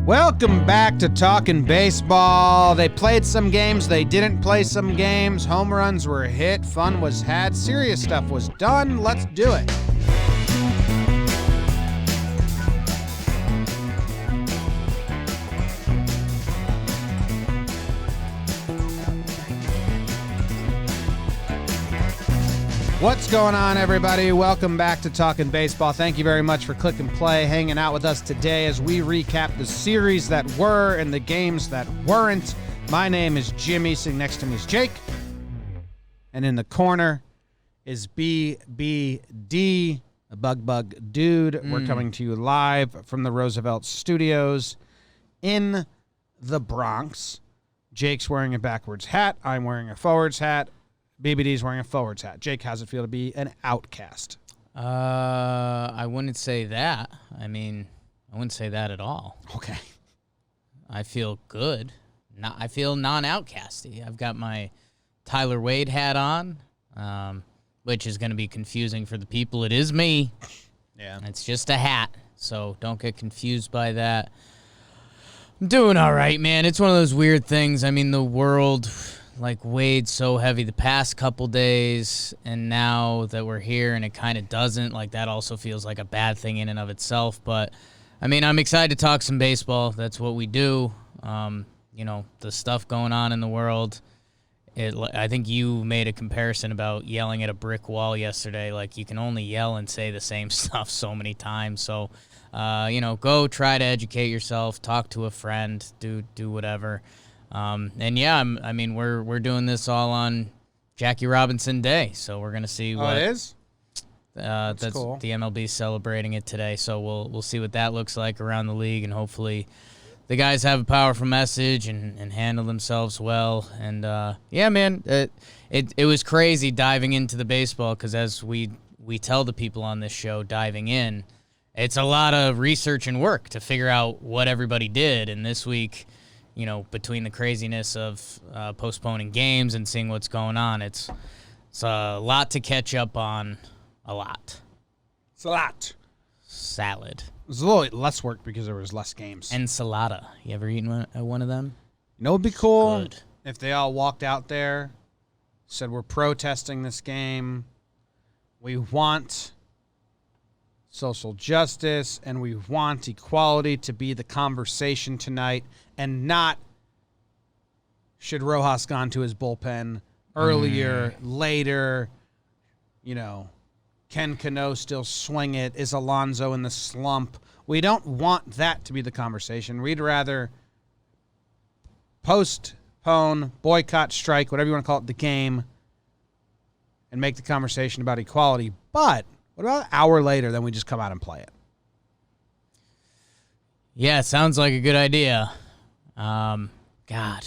Welcome back to Talkin' Baseball. They played some games, they didn't play some games. Home runs were hit, fun was had, serious stuff was done. Let's do it. What's going on, everybody? Welcome back to Talkin' Baseball. Thank you very much for click and play, hanging out with us today as we recap the series that were and the games that weren't. My name is Jimmy. Sitting next to me is Jake. And in the corner is BBD, a bug dude. We're coming to you live from the Roosevelt Studios in the Bronx. Jake's wearing a backwards hat. I'm wearing a forwards hat. BBD's wearing a forwards hat. Jake, how's it feel to be an outcast? I wouldn't say that. I wouldn't say that at all. Okay. I feel good. I feel non-outcasty. I've got my Tyler Wade hat on, which is going to be confusing for the people. It is me. Yeah. It's just a hat, so don't get confused by that. I'm doing all right, man. It's one of those weird things. I mean, the world... weighed so heavy the past couple days, and now that we're here and it kind of doesn't, that also feels like a bad thing in and of itself. But, I'm excited to talk some baseball. That's what we do. The stuff going on in the world. I think you made a comparison about yelling at a brick wall yesterday. You can only yell and say the same stuff so many times. So, go try to educate yourself, talk to a friend, do whatever. We're doing this all on Jackie Robinson Day, so we're gonna see what it is. That's cool. The MLB celebrating it today, so we'll see what that looks like around the league, and hopefully the guys have a powerful message and handle themselves well. And it was crazy diving into the baseball, because as we tell the people on this show, diving in, it's a lot of research and work to figure out what everybody did. And this week, between the craziness of postponing games and seeing what's going on, it's a lot to catch up on. A lot. It's a lot. Salad. It was a little less work because there was less games. Enchilada. You ever eaten one of them? You know what would be cool? Good. If they all walked out there, said, we're protesting this game. We want social justice, and we want equality to be the conversation tonight, and not should Rojas gone to his bullpen earlier, later, can Cano still swing it? Is Alonso in the slump? We don't want that to be the conversation. We'd rather postpone, boycott, strike, whatever you want to call it, the game, and make the conversation about equality. But what about an hour later, then we just come out and play it? Yeah, sounds like a good idea. God.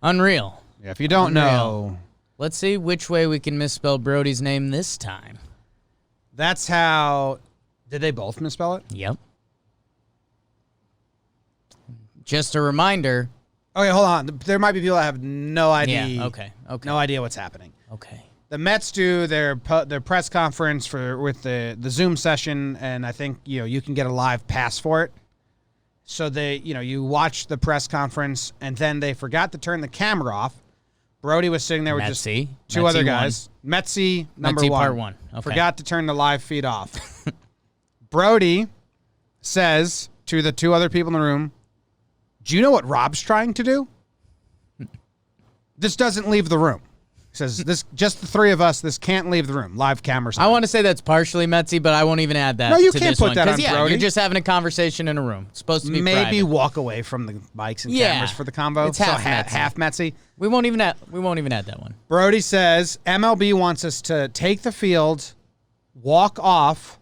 Unreal. Yeah, if you don't know. Let's see which way we can misspell Brodie's name this time. That's how... Did they both misspell it? Yep. Just a reminder. Okay, hold on. There might be people that have no idea. Yeah, okay. No idea what's happening. Okay. The Mets do their press conference with the Zoom session, and I think you can get a live pass for it. So you watch the press conference, and then they forgot to turn the camera off. Brodie was sitting there with just two other guys. Metsy, number one. Part one. Okay. Forgot to turn the live feed off. Brodie says to the two other people in the room, do you know what Rob's trying to do? This doesn't leave the room. He says, "This just the three of us. This can't leave the room." Live cameras. I want to say that's partially Metsy, but I won't even add that. No, you to can't this put one, that on Brodie. You're just having a conversation in a room. It's supposed to be maybe private. walk away from the mics and cameras for the convo. It's half Metsy. Half Metsy. We won't even add that one. Brodie says MLB wants us to take the field, walk off,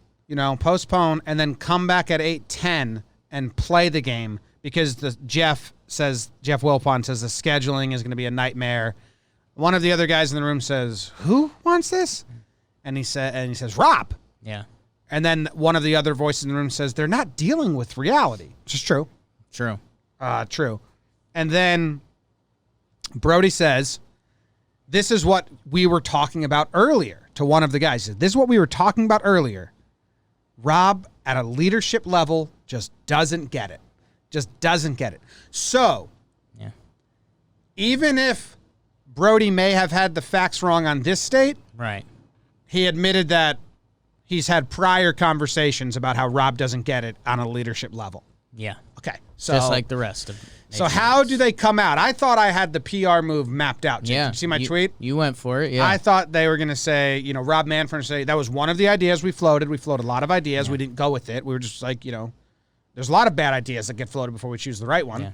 postpone, and then come back at 8:10 and play the game because Jeff Wilpon says the scheduling is going to be a nightmare. One of the other guys in the room says, "Who wants this?" And he says, "Rob." Yeah. And then one of the other voices in the room says, "They're not dealing with reality," which is true. True. True. And then Brodie says, "This is what we were talking about earlier." To one of the guys, he said, "This is what we were talking about earlier." Rob, at a leadership level, just doesn't get it. Just doesn't get it. So, Yeah. even if Brodie may have had the facts wrong on this state, Right. he admitted that he's had prior conversations about how Rob doesn't get it on a leadership level. Yeah. Okay. So, Just like the rest of so how do they come out? I thought I had the PR move mapped out. Jake. Yeah. Did you see my tweet? You went for it, yeah. I thought they were going to say, Rob Manfred say that was one of the ideas we floated. We floated a lot of ideas. We didn't go with it. We were just like, there's a lot of bad ideas that get floated before we choose the right one. Yeah.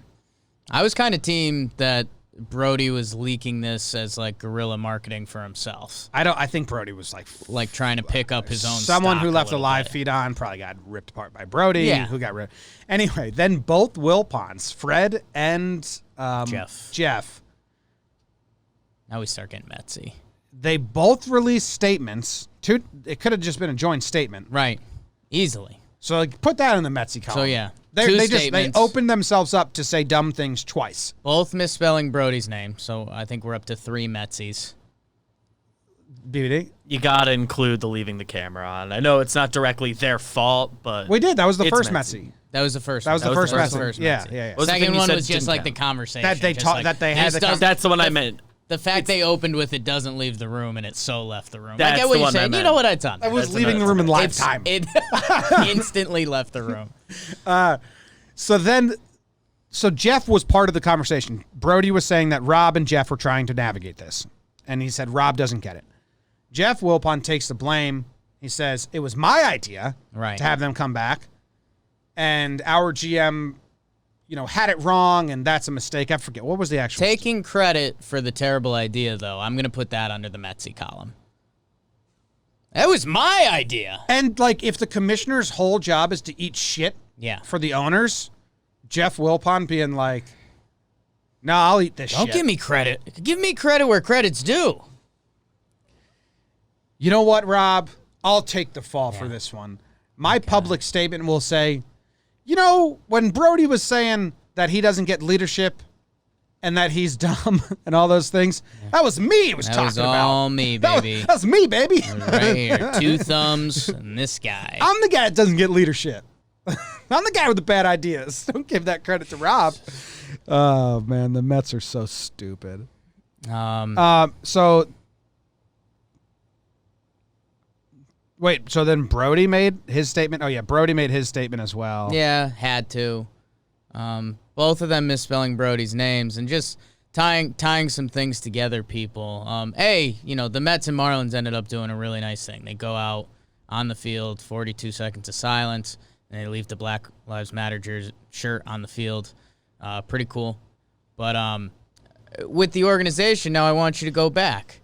I was kind of team that Brodie was leaking this as like guerrilla marketing for himself. I think Brodie was like trying to pick up his own someone stock who left a little live bit. feed on probably got ripped apart by Brodie. Yeah. Who got rid. Anyway, then both Wilpons, Fred and Jeff, Now we start getting Metsy. they both released statements. It could have just been a joint statement. Right. Easily. So put that in the Metsy column. So yeah. They statements. opened themselves up to say dumb things twice. Both misspelling Brodie's name, so I think we're up to 3 Metsies. BBD? You gotta include the leaving the camera on. I know it's not directly their fault, but We did. That was the It's first Metsy. Metsy. That was the first That was one. the first Metsy. Metsy. Yeah. What was The the thing second you one said was just didn't like the count? conversation. That they just taught- like, that they had this the doesn't- That's the one I meant. The fact they opened with it doesn't leave the room and it so left the room. I That's get what the you're one I saying. You meant. know what I thought. I was That's leaving the another room in thing. live time. It instantly left the room. So Jeff was part of the conversation. Brodie was saying that Rob and Jeff were trying to navigate this. And he said Rob doesn't get it. Jeff Wilpon takes the blame. He says, it was my idea Right. to have them come back. And our GM, had it wrong, and that's a mistake. I forget. What was the actual... Taking credit for the terrible idea, though, I'm going to put that under the Metsy column. That was my idea. And, if the commissioner's whole job is to eat shit Yeah. for the owners, Jeff Wilpon being like, no, I'll eat this shit. Don't give me credit. Give me credit where credit's due. You know what, Rob? I'll take the fall for this one. My public statement will say, when Brodie was saying that he doesn't get leadership and that he's dumb and all those things, that was me he was That talking was about. all me, baby. That's me, baby. Right here. 2 thumbs and this guy. I'm the guy that doesn't get leadership. I'm the guy with the bad ideas. Don't give that credit to Rob. Oh, man, the Mets are so stupid. So then Brodie made his statement. Oh, yeah, Brodie made his statement as well. Yeah, had to. Both of them misspelling Brodie's names and just tying some things together, people. The Mets and Marlins ended up doing a really nice thing. They go out on the field, 42 seconds of silence, and they leave the Black Lives Matter shirt on the field. Pretty cool. But with the organization, now I want you to go back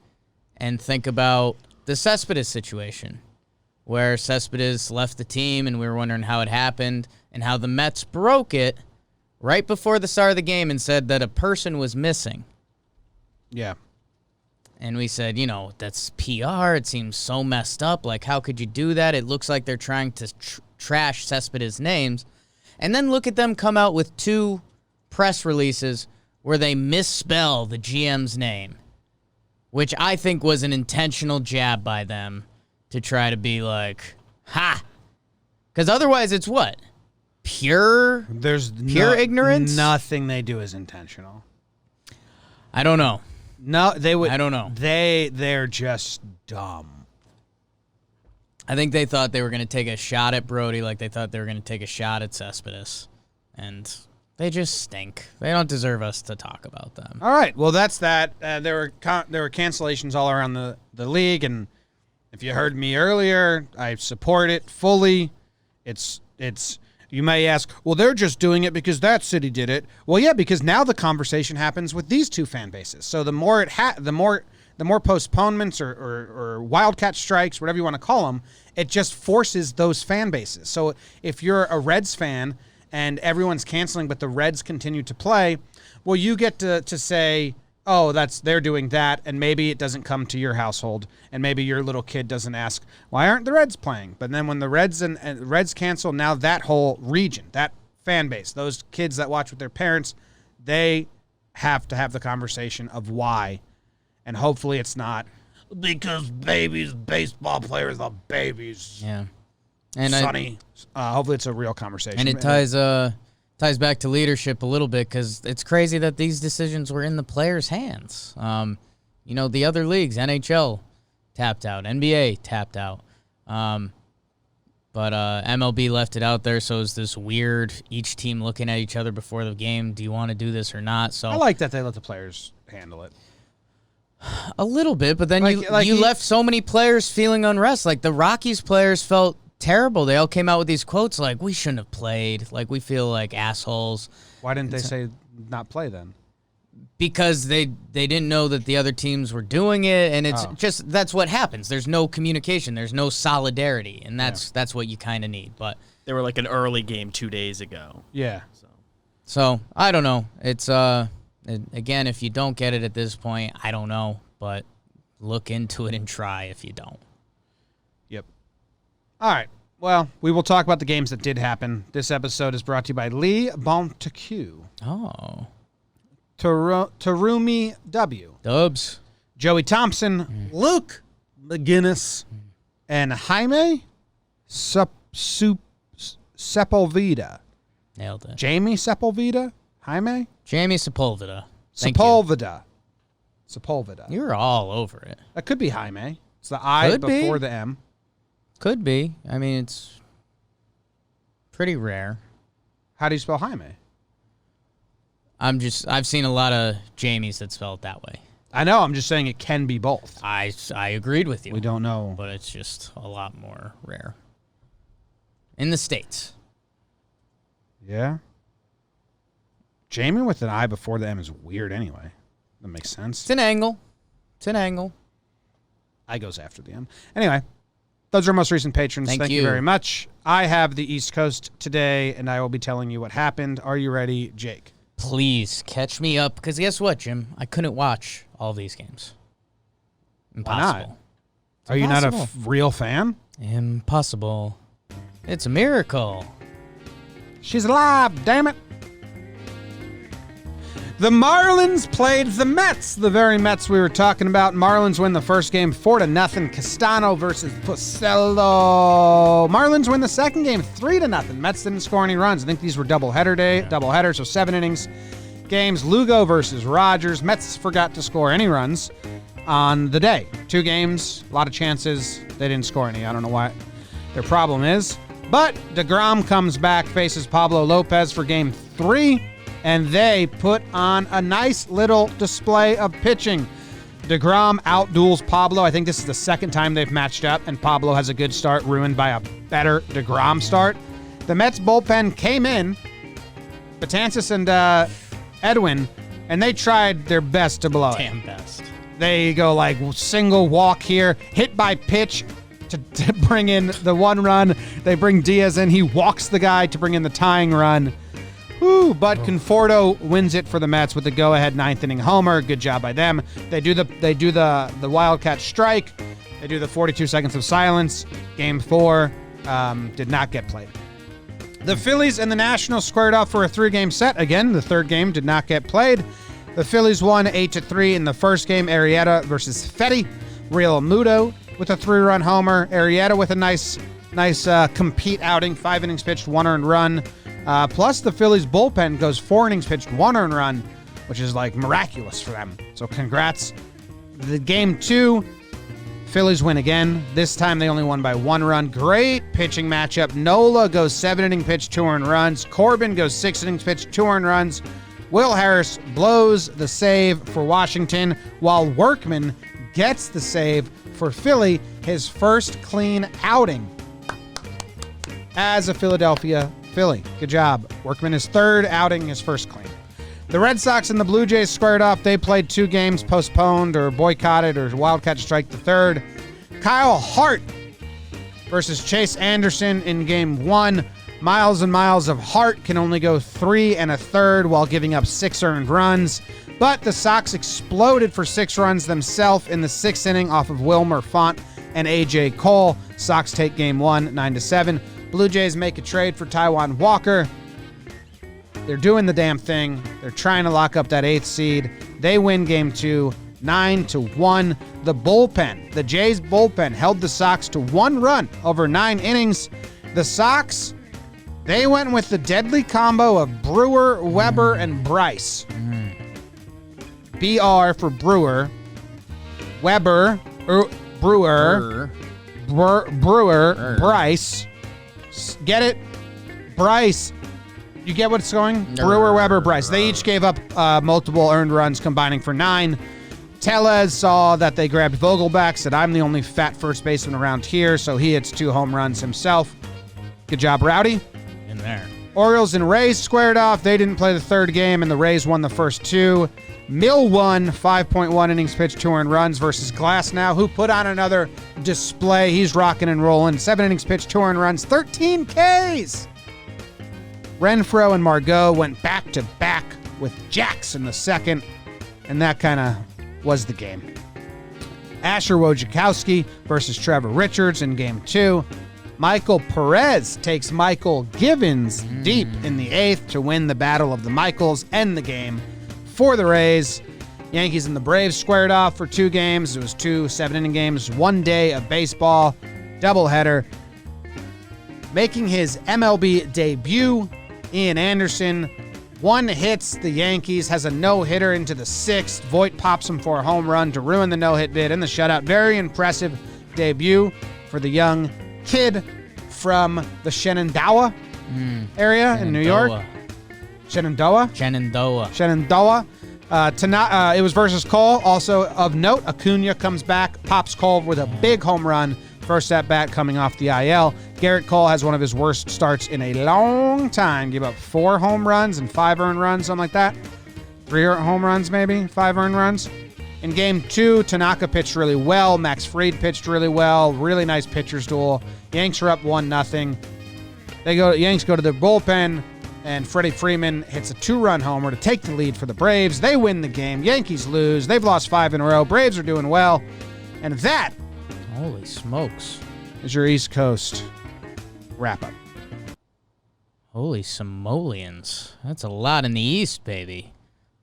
and think about the Cespedes situation, where Cespedes left the team and we were wondering how it happened and how the Mets broke it right before the start of the game and said that a person was missing. Yeah. And we said, that's PR. It seems so messed up. Like, how could you do that? It looks like they're trying to trash Cespedes' names. And then look at them come out with 2 press releases where they misspell the GM's name, which I think was an intentional jab by them to try to be like, ha! Because otherwise it's what? Pure ignorance? Nothing they do is intentional. I don't know. No, they would. I don't know. They're just dumb. I think they thought they were going to take a shot at Brodie like they thought they were going to take a shot at Cespedes. And they just stink. They don't deserve us to talk about them. All right. Well, that's that. There were cancellations all around the league, and if you heard me earlier, I support it fully. It's. You may ask, well, they're just doing it because that city did it. Well, yeah, because now the conversation happens with these 2 fan bases. So the more postponements or wildcat strikes, whatever you want to call them, it just forces those fan bases. So if you're a Reds fan and everyone's canceling, but the Reds continue to play, well, you get to say, oh, they're doing that, and maybe it doesn't come to your household, and maybe your little kid doesn't ask, why aren't the Reds playing? But then when the Reds and Reds cancel, now that whole region, that fan base, those kids that watch with their parents, they have to have the conversation of why, and hopefully it's not because baseball players are babies. Yeah. And Sonny. Hopefully it's a real conversation. And it ties ties back to leadership a little bit because it's crazy that these decisions were in the players' hands. The other leagues, NHL tapped out, NBA tapped out. But MLB left it out there, so it's this weird, each team looking at each other before the game. Do you want to do this or not? So I like that they let the players handle it. A little bit, but then you left so many players feeling unrest. Like the Rockies players felt terrible. They all came out with these quotes like, we shouldn't have played. Like, we feel like assholes. Why didn't they say not play then? Because they didn't know that the other teams were doing it, and it's just that's what happens. There's no communication. There's no solidarity, and that's what you kind of need. But they were like an early game 2 days ago. Yeah. So I don't know. It's again, if you don't get it at this point, I don't know, but look into it and try if you don't. Yep. All right. Well, we will talk about the games that did happen. This episode is brought to you by Lee Bontecu. Oh. Tarumi W. Dubs. Joey Thompson, Luke McGinnis, and Jaime Sepulveda. Nailed it. Jamie Sepulveda? Jaime? Jamie Sepulveda. Sepulveda. You're all over it. That could be Jaime. It's the I before the M. Could be. I mean, it's pretty rare. How do you spell Jaime? I've seen a lot of Jamies that spell it that way. I know. I'm just saying it can be both. I agreed with you. We don't know. But it's just a lot more rare. In the States. Yeah. Jamie with an I before the M is weird anyway. That makes sense. It's an angle. I goes after the M. Anyway, those are our most recent patrons. Thank you very much. I have the East Coast today, and I will be telling you what happened. Are you ready, Jake? Please catch me up, because guess what, Jim? I couldn't watch all these games. Impossible. Are you not a real fan? Impossible. It's a miracle. She's alive, damn it. The Marlins played the Mets, the very Mets we were talking about. Marlins win the first game 4-0. Castano versus Pucello. Marlins win the second game 3-0. Mets didn't score any runs. I think these were doubleheader, so 7 innings games. Lugo versus Rogers. Mets forgot to score any runs on the day. 2 games, a lot of chances. They didn't score any. I don't know what their problem is. But DeGrom comes back, faces Pablo Lopez for game 3. And they put on a nice little display of pitching. DeGrom outduels Pablo. I think this is the second time they've matched up, and Pablo has a good start ruined by a better DeGrom start. The Mets bullpen came in, Betances and Edwin, and they tried their best to blow it. Damn best. They go like single walk here, hit by pitch to bring in the 1 run. They bring Diaz in. He walks the guy to bring in the tying run. But Conforto wins it for the Mets with the go-ahead 9th inning homer. Good job by them. They do the Wildcat strike. They do the 42 seconds of silence. Game 4 did not get played. The Phillies and the Nationals squared off for a 3-game set. Again, the third game did not get played. The Phillies won 8-3 in the first game. Arrieta versus Fetty. Real Muto with a 3-run homer. Arrieta with a nice compete outing. 5 innings pitched, 1 earned run. Plus, the Phillies bullpen goes 4 innings pitched, 1 earned run, which is like miraculous for them. So congrats. The game 2, Phillies win again. This time they only won by 1 run. Great pitching matchup. Nola goes 7 inning pitched, 2 earned runs. Corbin goes 6 innings pitched, 2 earned runs. Will Harris blows the save for Washington, while Workman gets the save for Philly, his first clean outing as a Philadelphia Philly. Good job. Workman is third outing, his first clean. The Red Sox and the Blue Jays squared off. They played 2 games, postponed or boycotted or Wildcat strike the third. Kyle Hart versus Chase Anderson in game 1. Miles and miles of Hart can only go 3 1/3 while giving up 6 earned runs. But the Sox exploded for 6 runs themselves in the 6th inning off of Wilmer Font and A.J. Cole. Sox take game 1, 9-7. Blue Jays make a trade for Taijuan Walker. They're doing the damn thing. They're trying to lock up that 8th seed. They win game 2, 9-1. The Jays bullpen held the Sox to 1 run over 9 innings. The Sox They went with the deadly combo of Brewer, Weber, and Bryce. BR for Brewer. Weber, Brewer, Bryce. Get it? Bryce. You get what's going? Brewer, Weber, Bryce. They each gave up multiple earned runs, combining for 9. Tellez saw that they grabbed Vogelbach, said, I'm the only fat first baseman around here, so he hits 2 home runs himself. Good job, Rowdy. In there. Orioles and Rays squared off. They didn't play the third game, and the Rays won the first 2. Mill won 5.1 innings pitched, 2 earned runs versus Glasnow, who put on another display. He's rocking and rolling. 7 innings pitched, 2 earned runs, 13 Ks. Renfroe and Margot went back-to-back with Jacks in the second, and that kind of was the game. Asher Wojciechowski versus Trevor Richards in Game 2. Michael Perez takes Michael Givens deep in the 8th to win the Battle of the Michaels, end the game for the Rays. Yankees and the Braves squared off for 2 games. It was 2 7-inning games, 1 day of baseball, doubleheader. Making his MLB debut, Ian Anderson, 1 hits the Yankees, has a no-hitter into the 6th. Voit pops him for a home run to ruin the no-hit bid in the shutout. Very impressive debut for the young kid from the Shenandoah area in New York. Shenandoah? It was versus Cole. Also of note, Acuna comes back, pops Cole with a big home run. First at bat coming off the IL. Garrett Cole has one of his worst starts in a long time. Give up 4 home runs and 5 earned runs, something like that. 3 home runs maybe, 5 earned runs. In Game 2, Tanaka pitched really well. Max Fried pitched really well. Really nice pitcher's duel. Yanks are up 1-0. Yanks go to their bullpen, and Freddie Freeman hits a 2-run homer to take the lead for the Braves. They win the game. Yankees lose. They've lost 5 in a row. Braves are doing well. And that, holy smokes, is your East Coast wrap-up. Holy simoleons. That's a lot in the East, baby.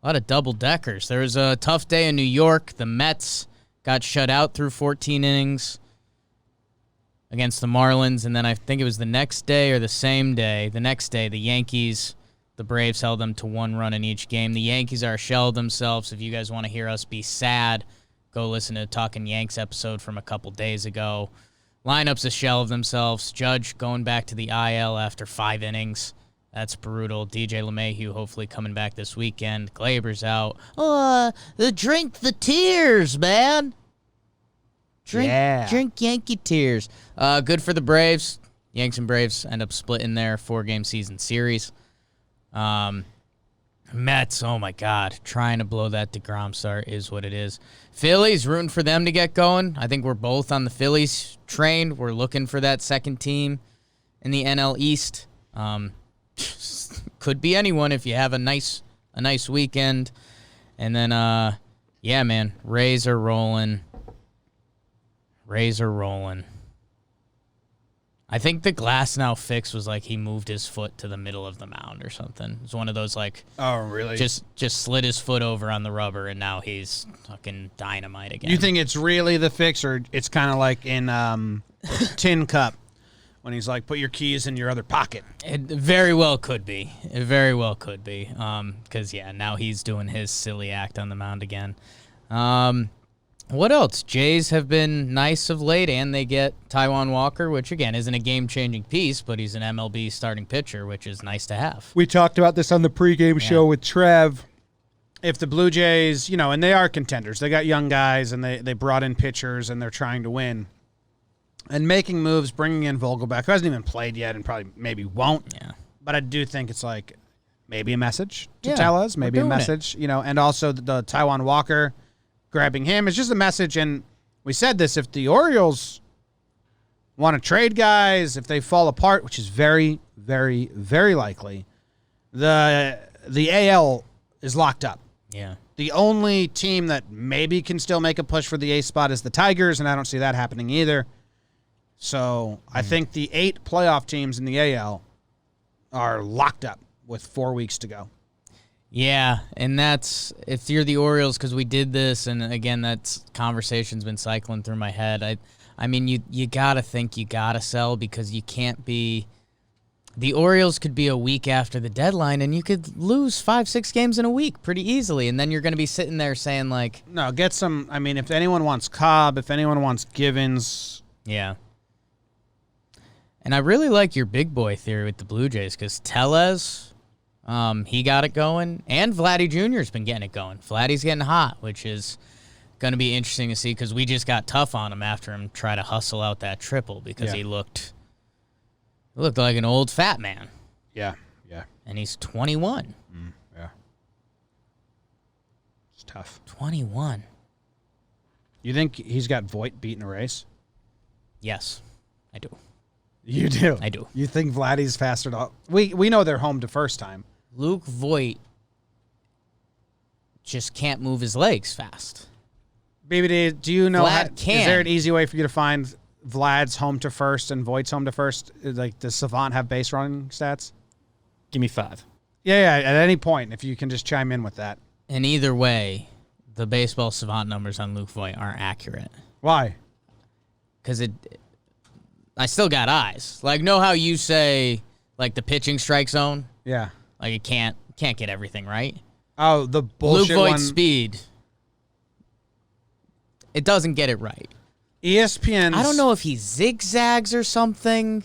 A lot of double-deckers. There was a tough day in New York. The Mets got shut out through 14 innings against the Marlins, and then I think it was the next day or the same day, the next day, the Yankees, the Braves held them to 1 run in each game. The Yankees are a shell of themselves. If you guys want to hear us be sad, go listen to Talkin' Yanks episode from a couple days ago. Lineup's a shell of themselves. Judge going back to the IL after 5 innings. That's brutal. DJ LeMahieu hopefully coming back this weekend. Glaber's out. Drink the tears, man. Drink Yankee tears. Good for the Braves. Yanks and Braves end up splitting their 4-game season series. Mets, oh my God, trying to blow that DeGrom start is what it is. Phillies, rooting for them to get going. I think we're both on the Phillies train. We're looking for that second team in the NL East. Could be anyone if you have a nice weekend. And then, yeah, man, Rays are rolling. I think the Glasnow fix was like he moved his foot to the middle of the mound or something. It's one of those like, oh really? Just slid his foot over on the rubber and now he's fucking dynamite again. You think it's really the fix, or it's kind of like in Tin Cup when he's like, put your keys in your other pocket? It very well could be. Because yeah, now he's doing his silly act on the mound again. What else? Jays have been nice of late, and they get Taijuan Walker, which, again, isn't a game-changing piece, but he's an MLB starting pitcher, which is nice to have. We talked about this on the pregame show with Trev. If the Blue Jays, and they are contenders. They got young guys, and they brought in pitchers, and they're trying to win. And making moves, bringing in Vogelbach, who hasn't even played yet and probably maybe won't. Yeah. But I do think it's like maybe a message to tell us, maybe a message, and also the Taijuan Walker. Grabbing him is just a message, and we said this, if the Orioles want to trade guys, if they fall apart, which is very, very, very likely, the AL is locked up. Yeah. The only team that maybe can still make a push for the ace spot is the Tigers, and I don't see that happening either. So I think the 8 playoff teams in the AL are locked up with 4 weeks to go. Yeah, and that's, if you're the Orioles, because we did this, and again, that conversation's been cycling through my head. I mean, you got to think you got to sell because you can't be The Orioles could be a week after the deadline, and you could lose 5-6 games in a week pretty easily, and then you're going to be sitting there saying, like... No, get some... I mean, if anyone wants Cobb, if anyone wants Givens... Yeah. And I really like your big boy theory with the Blue Jays, because Tellez, he got it going, and Vladdy Jr.'s been getting it going. Vladdy's getting hot, which is going to be interesting to see, because we just got tough on him after him try to hustle out that triple, because he looked like an old fat man. Yeah, yeah. And he's 21. Yeah. It's tough. 21. You think he's got Voit beating a race? Yes, I do. You do? I do. You think Vladdy's faster to... We know they're home to first time. Luke Voit just can't move his legs fast. BBD, do you know... Vlad can. Is there an easy way for you to find Vlad's home to first and Voigt's home to first? Like, does Savant have base running stats? Give me 5. Yeah, at any point, if you can just chime in with that. And either way, the baseball savant numbers on Luke Voit aren't accurate. Why? Because I still got eyes. Like, know how you say, like, the pitching strike zone? Yeah. Like, it can't get everything right. Oh, the bullshit Luke Voigt's one. speed, it doesn't get it right. ESPN's... I don't know if he zigzags or something.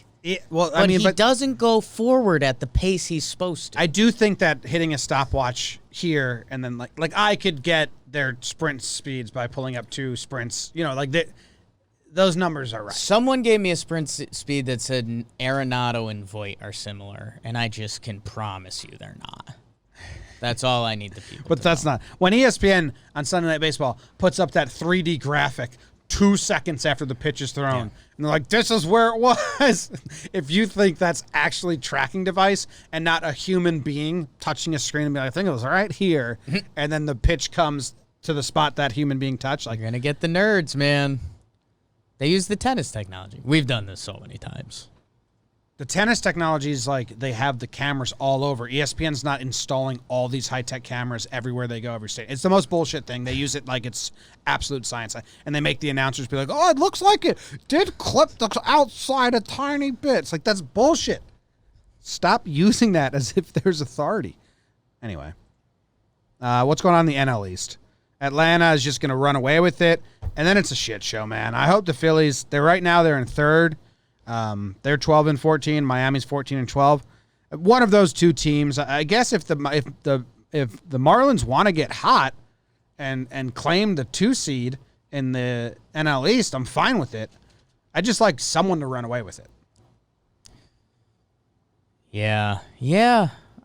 But He doesn't go forward at the pace he's supposed to. I do think that hitting a stopwatch here and then like I could get their sprint speeds by pulling up 2 sprints. You know, like those numbers are right. Someone gave me a sprint speed that said Arenado and Voit are similar, and I just can promise you they're not. That's all I need the people But to that's know. not. When ESPN on Sunday Night Baseball puts up that 3D graphic 2 seconds after the pitch is thrown, and they're like, this is where it was. If you think that's actually tracking device and not a human being touching a screen and be like, I think it was right here, and then the pitch comes to the spot that human being touched, like, You're going to get the nerds, man. They use the tennis technology. We've done this so many times. the tennis technology is like they have the cameras all over. ESPN's not installing all these high-tech cameras everywhere they go, every state. It's the most bullshit thing. They use it like it's absolute science. And they make the announcers be like, oh, it looks like it did clip the outside a tiny bit. It's like, that's bullshit. Stop using that as if there's authority. Anyway, what's going on in the NL East? Atlanta is just going to run away with it, and then it's a shit show, man. I hope the Phillies, they're in third. They're 12-14. Miami's 14-12. One of those two teams, I guess, if the Marlins want to get hot and claim the 2 seed in the NL East, I'm fine with it. I just like someone to run away with it. Yeah.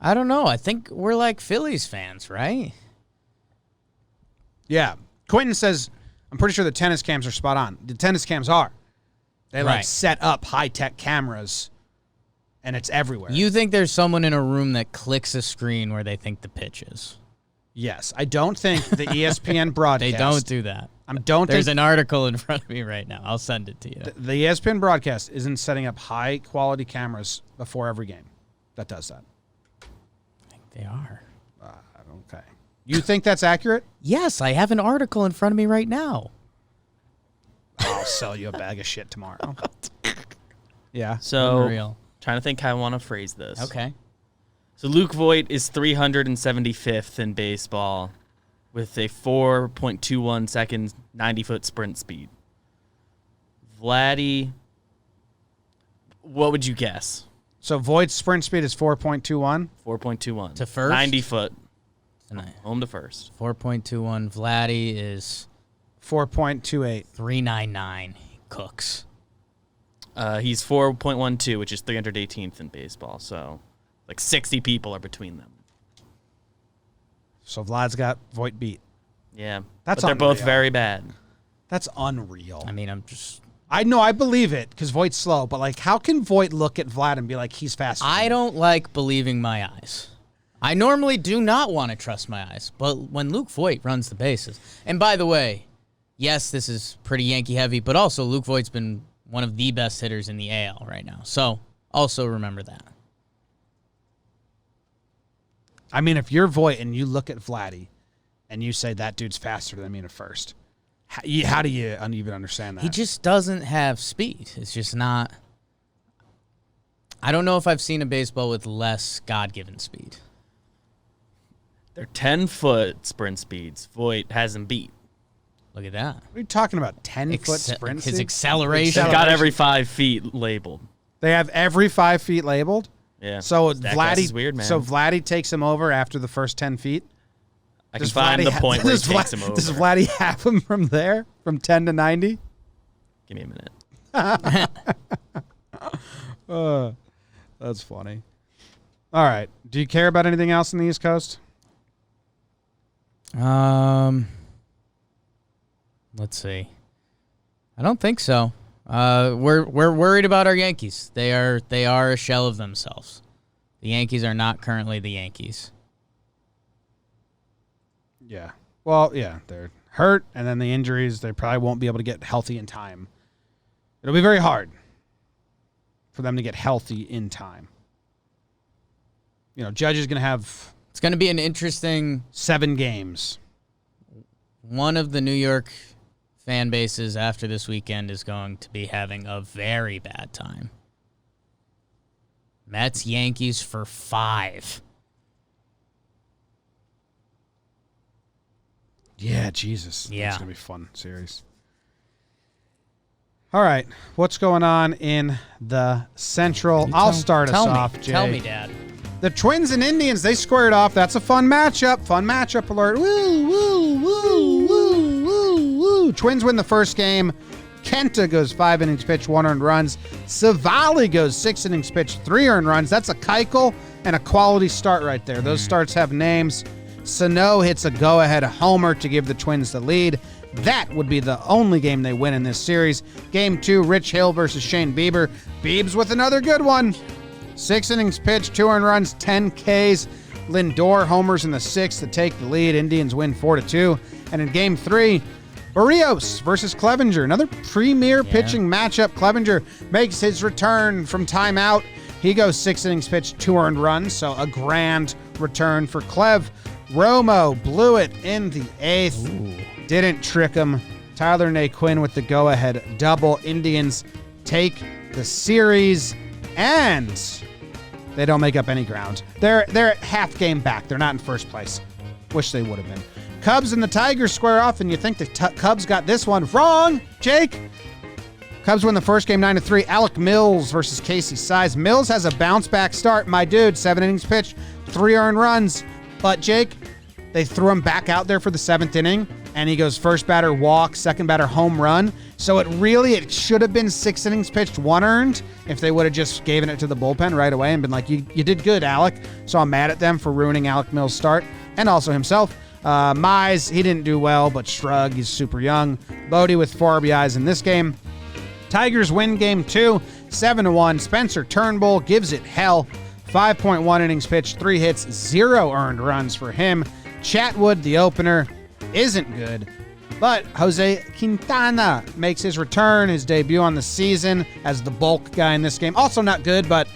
I don't know. I think we're like Phillies fans, right? Yeah. Quentin says, I'm pretty sure the tennis cams are spot on. The tennis cams are. They like Right. set up high-tech cameras, and it's everywhere. You think there's someone in a room that clicks a screen where they think the pitch is? Yes. I don't think the ESPN broadcast. They don't do that. There's an article in front of me right now. I'll send it to you. The ESPN broadcast isn't setting up high-quality cameras before every game. That does that. I think they are. Okay. You think that's accurate? Yes, I have an article in front of me right now. I'll sell you a bag of shit tomorrow. Yeah. So, Unreal. trying to think how I want to phrase this. Okay. So Luke Voit is 375th in baseball with a 4.21 seconds, 90-foot sprint speed. Vladdy, what would you guess? So Voigt's sprint speed is 4.21? 4.21. To first? 90 foot. Tonight. Home to first. 4.21. Vladdy is 4.28. 399. Cooks. He's 4.12, which is 318th in baseball. So, like 60 people are between them. So Vlad's got Voit beat. Yeah. That's but they're both unreal. very bad. That's unreal. I mean, I'm just... I know, I believe it, because Voigt's slow, but like, how can Voit look at Vlad and be like, he's faster? I don't like believing my eyes. I normally do not want to trust my eyes, but when Luke Voit runs the bases, and by the way, yes, this is pretty Yankee heavy, but also Luke Voigt's been one of the best hitters in the AL right now. So also remember that. I mean, if you're Voit and you look at Vladdy and you say that dude's faster than me at first, how do you even understand that? He just doesn't have speed. It's just not. I don't know if I've seen a baseball with less God-given speed. They're 10-foot sprint speeds. Voit has them beat. Look at that. What are you talking about? 10-foot sprint His speed? acceleration. They've got every 5 feet labeled. They have every 5 feet labeled? Yeah. So Statcast is weird, man. So Vladdy takes him over after the first 10 feet? I can find the point where he takes him over. Does Vladdy have him from there, from 10 to 90? Give me a minute. That's funny. All right. Do you care about anything else in the East Coast? Let's see. I don't think so. We're worried about our Yankees. They are a shell of themselves. The Yankees are not currently the Yankees. Yeah. Well, yeah, they're hurt, and then the injuries, they probably won't be able to get healthy in time. It'll be very hard for them to get healthy in time. You know, Judge is going to have... It's going to be an interesting... 7 games. One of the New York fan bases after this weekend is going to be having a very bad time. Mets, Yankees for 5. Yeah, Jesus. Yeah. It's going to be a fun series. All right. What's going on in the Central? I'll start us off, Jay. Tell me, Dad. The Twins and Indians, they squared off. That's a fun matchup. Fun matchup alert. Woo, woo, woo, woo, woo, woo. Twins win the first game. Kenta goes 5 innings pitched, 1 earned runs. Savali goes 6 innings pitched, 3 earned runs. That's a Keuchel and a quality start right there. Those starts have names. Sano hits a go-ahead homer to give the Twins the lead. That would be the only game they win in this series. Game 2, Rich Hill versus Shane Bieber. Biebs with another good one. 6 innings pitched, 2 earned runs, 10 Ks. Lindor homers in the 6th to take the lead. Indians win 4-2. And in Game 3, Barrios versus Clevenger. Another premier pitching matchup. Clevenger makes his return from timeout. He goes 6 innings pitched, 2 earned runs, so a grand return for Clev. Romo blew it in the 8th. Ooh. Didn't trick him. Tyler Naquin with the go-ahead double. Indians take the series, and they don't make up any ground. They're half game back. They're not in first place. Wish they would have been. Cubs and the Tigers square off, and you think the Cubs got this one wrong, Jake? Cubs win the first game 9-3. Alec Mills versus Casey Size. Mills has a bounce-back start. My dude, 7 innings pitched, 3 earned runs. But, Jake, they threw him back out there for the 7th inning, and he goes first batter walk, second batter home run. So it should have been 6 innings pitched, 1 earned, if they would have just given it to the bullpen right away and been like, you did good, Alec. So I'm mad at them for ruining Alec Mills' start, and also himself. Mize, he didn't do well, but shrug, he's super young. Brodie with 4 RBIs in this game. Tigers win Game 2, 7-1. Spencer Turnbull gives it hell. 5.1 innings pitched, 3 hits, 0 earned runs for him. Chatwood, the opener, isn't good. But Jose Quintana makes his return, his debut on the season as the bulk guy in this game. Also not good, but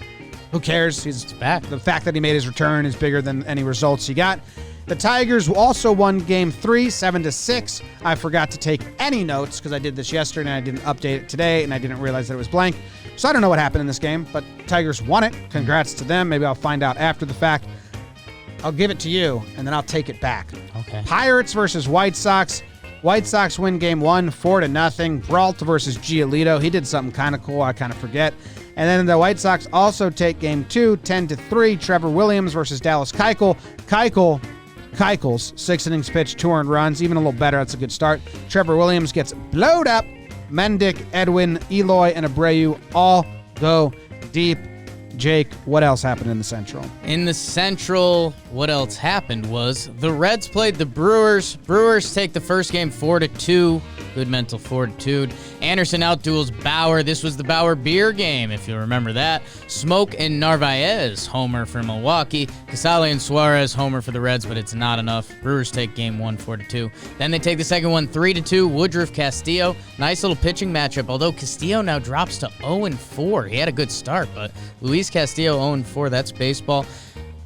who cares? He's back. The fact that he made his return is bigger than any results he got. The Tigers also won Game 3, 7-6. I forgot to take any notes because I did this yesterday and I didn't update it today, and I didn't realize that it was blank. So I don't know what happened in this game, but Tigers won it. Congrats to them. Maybe I'll find out after the fact. I'll give it to you, and then I'll take it back. Okay. Pirates versus White Sox. White Sox win Game 1, 4-0. Brault versus Giolito. He did something kind of cool. I kind of forget. And then the White Sox also take Game 2, 10-3. Trevor Williams versus Dallas Keuchel. Keuchel's 6 innings pitched, 2 earned runs. Even a little better. That's a good start. Trevor Williams gets blowed up. Mendick, Edwin, Eloy, and Abreu all go deep. Jake, what else happened in the Central? In the Central, what else happened was the Reds played the Brewers. Brewers take the first game 4-2. Good mental fortitude. Anderson outduels Bauer. This was the Bauer beer game, if you remember that. Smoke and Narvaez homer for Milwaukee. Casale and Suarez homer for the Reds, but it's not enough. Brewers take game 1, 4-2. Then they take the second one 3-2. Woodruff Castillo. Nice little pitching matchup, although Castillo now drops to 0-4. He had a good start, but Luis Castillo 0-4. That's baseball.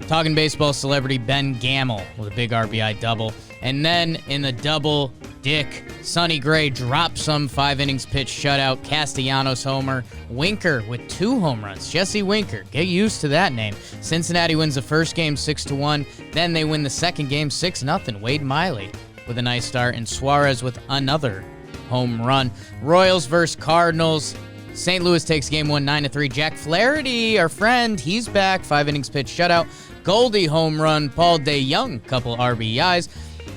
Talking baseball celebrity Ben Gamel with a big RBI double. And then in the double Dick. Sonny Gray dropped some 5 innings pitch shutout. Castellanos homer. Winker with 2 home runs. Jesse Winker. Get used to that name. Cincinnati wins the first game 6-1. Then they win the second game 6-0. Wade Miley with a nice start. And Suarez with another home run. Royals versus Cardinals. St. Louis takes game 1 9-3. Jack Flaherty, our friend, he's back. 5 innings pitch shutout. Goldie home run. Paul DeJong, couple RBIs.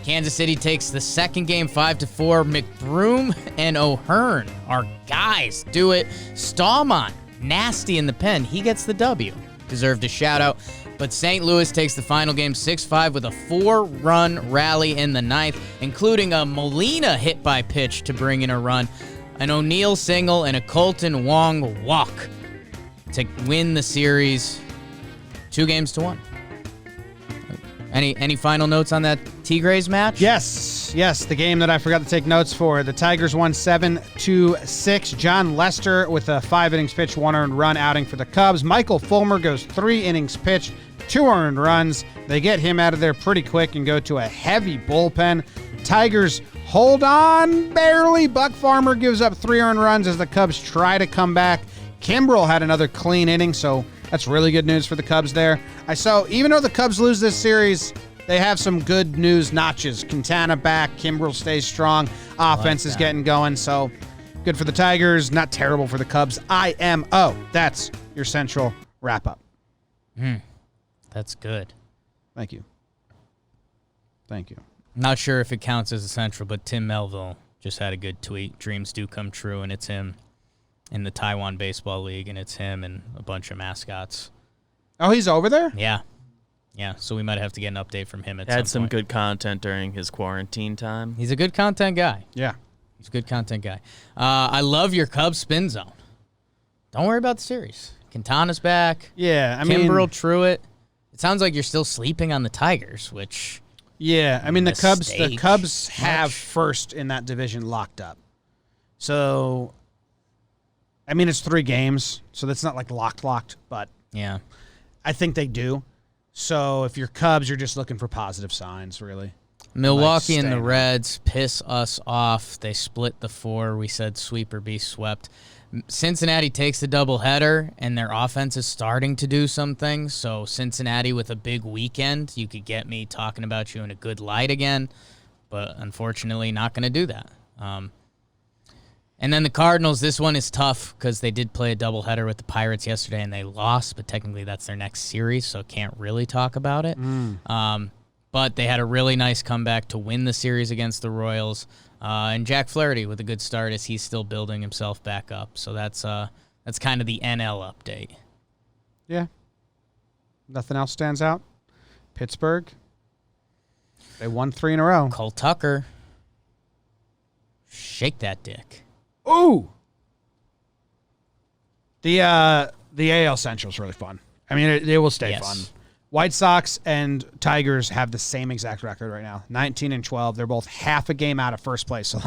Kansas City takes the second game 5-4. McBroom and O'Hearn, our guys, do it. Stallman, nasty in the pen. He gets the W. Deserved a shout out. But St. Louis takes the final game 6-5 with a 4-run rally in the ninth, including a Molina hit by pitch to bring in a run, an O'Neill single, and a Colton Wong walk to win the series 2-1. Any final notes on that Tigres match? Yes, the game that I forgot to take notes for. The Tigers won 7-6. John Lester with a 5 innings pitch, 1 earned run outing for the Cubs. Michael Fulmer goes 3 innings pitch, 2 earned runs. They get him out of there pretty quick and go to a heavy bullpen. Tigers hold on barely. Buck Farmer gives up 3 earned runs as the Cubs try to come back. Kimbrel had another clean inning, so that's really good news for the Cubs there. Even though the Cubs lose this series, they have some good news notches. Quintana back, Kimbrel stays strong, offense is getting going, so good for the Tigers, not terrible for the Cubs. IMO. That's your Central wrap-up. That's good. Thank you. Not sure if it counts as a Central, but Tim Melville just had a good tweet. Dreams do come true, and it's him in the Taiwan Baseball League, and it's him and a bunch of mascots. Oh, he's over there? Yeah, so we might have to get an update from him at some point. Had some good content during his quarantine time. He's a good content guy. Yeah. He's a good content guy. I love your Cubs spin zone. Don't worry about the series. Quintana's back. Yeah, I mean... Kimbrel, Truitt. It sounds like you're still sleeping on the Tigers, which... Yeah, I mean, the Cubs have much. first in that division locked up. So... I mean, it's 3 games, so that's not like locked, but yeah, I think they do. So if you're Cubs, you're just looking for positive signs, really. Milwaukee and the Reds piss us off. They split the 4. We said sweep or be swept. Cincinnati takes the doubleheader, and their offense is starting to do some things. So Cincinnati with a big weekend, you could get me talking about you in a good light again, but unfortunately not going to do that. And then the Cardinals, this one is tough because they did play a doubleheader with the Pirates yesterday and they lost, but technically that's their next series, so can't really talk about it. But they had a really nice comeback to win the series against the Royals. And Jack Flaherty with a good start as he's still building himself back up. So that's kind of the NL update. Yeah. Nothing else stands out. Pittsburgh, they won 3 in a row. Cole Tucker, shake that dick. Ooh. The AL Central is really fun. I mean, it will stay fun. White Sox and Tigers have the same exact record right now, 19-12. They're both half a game out of first place. So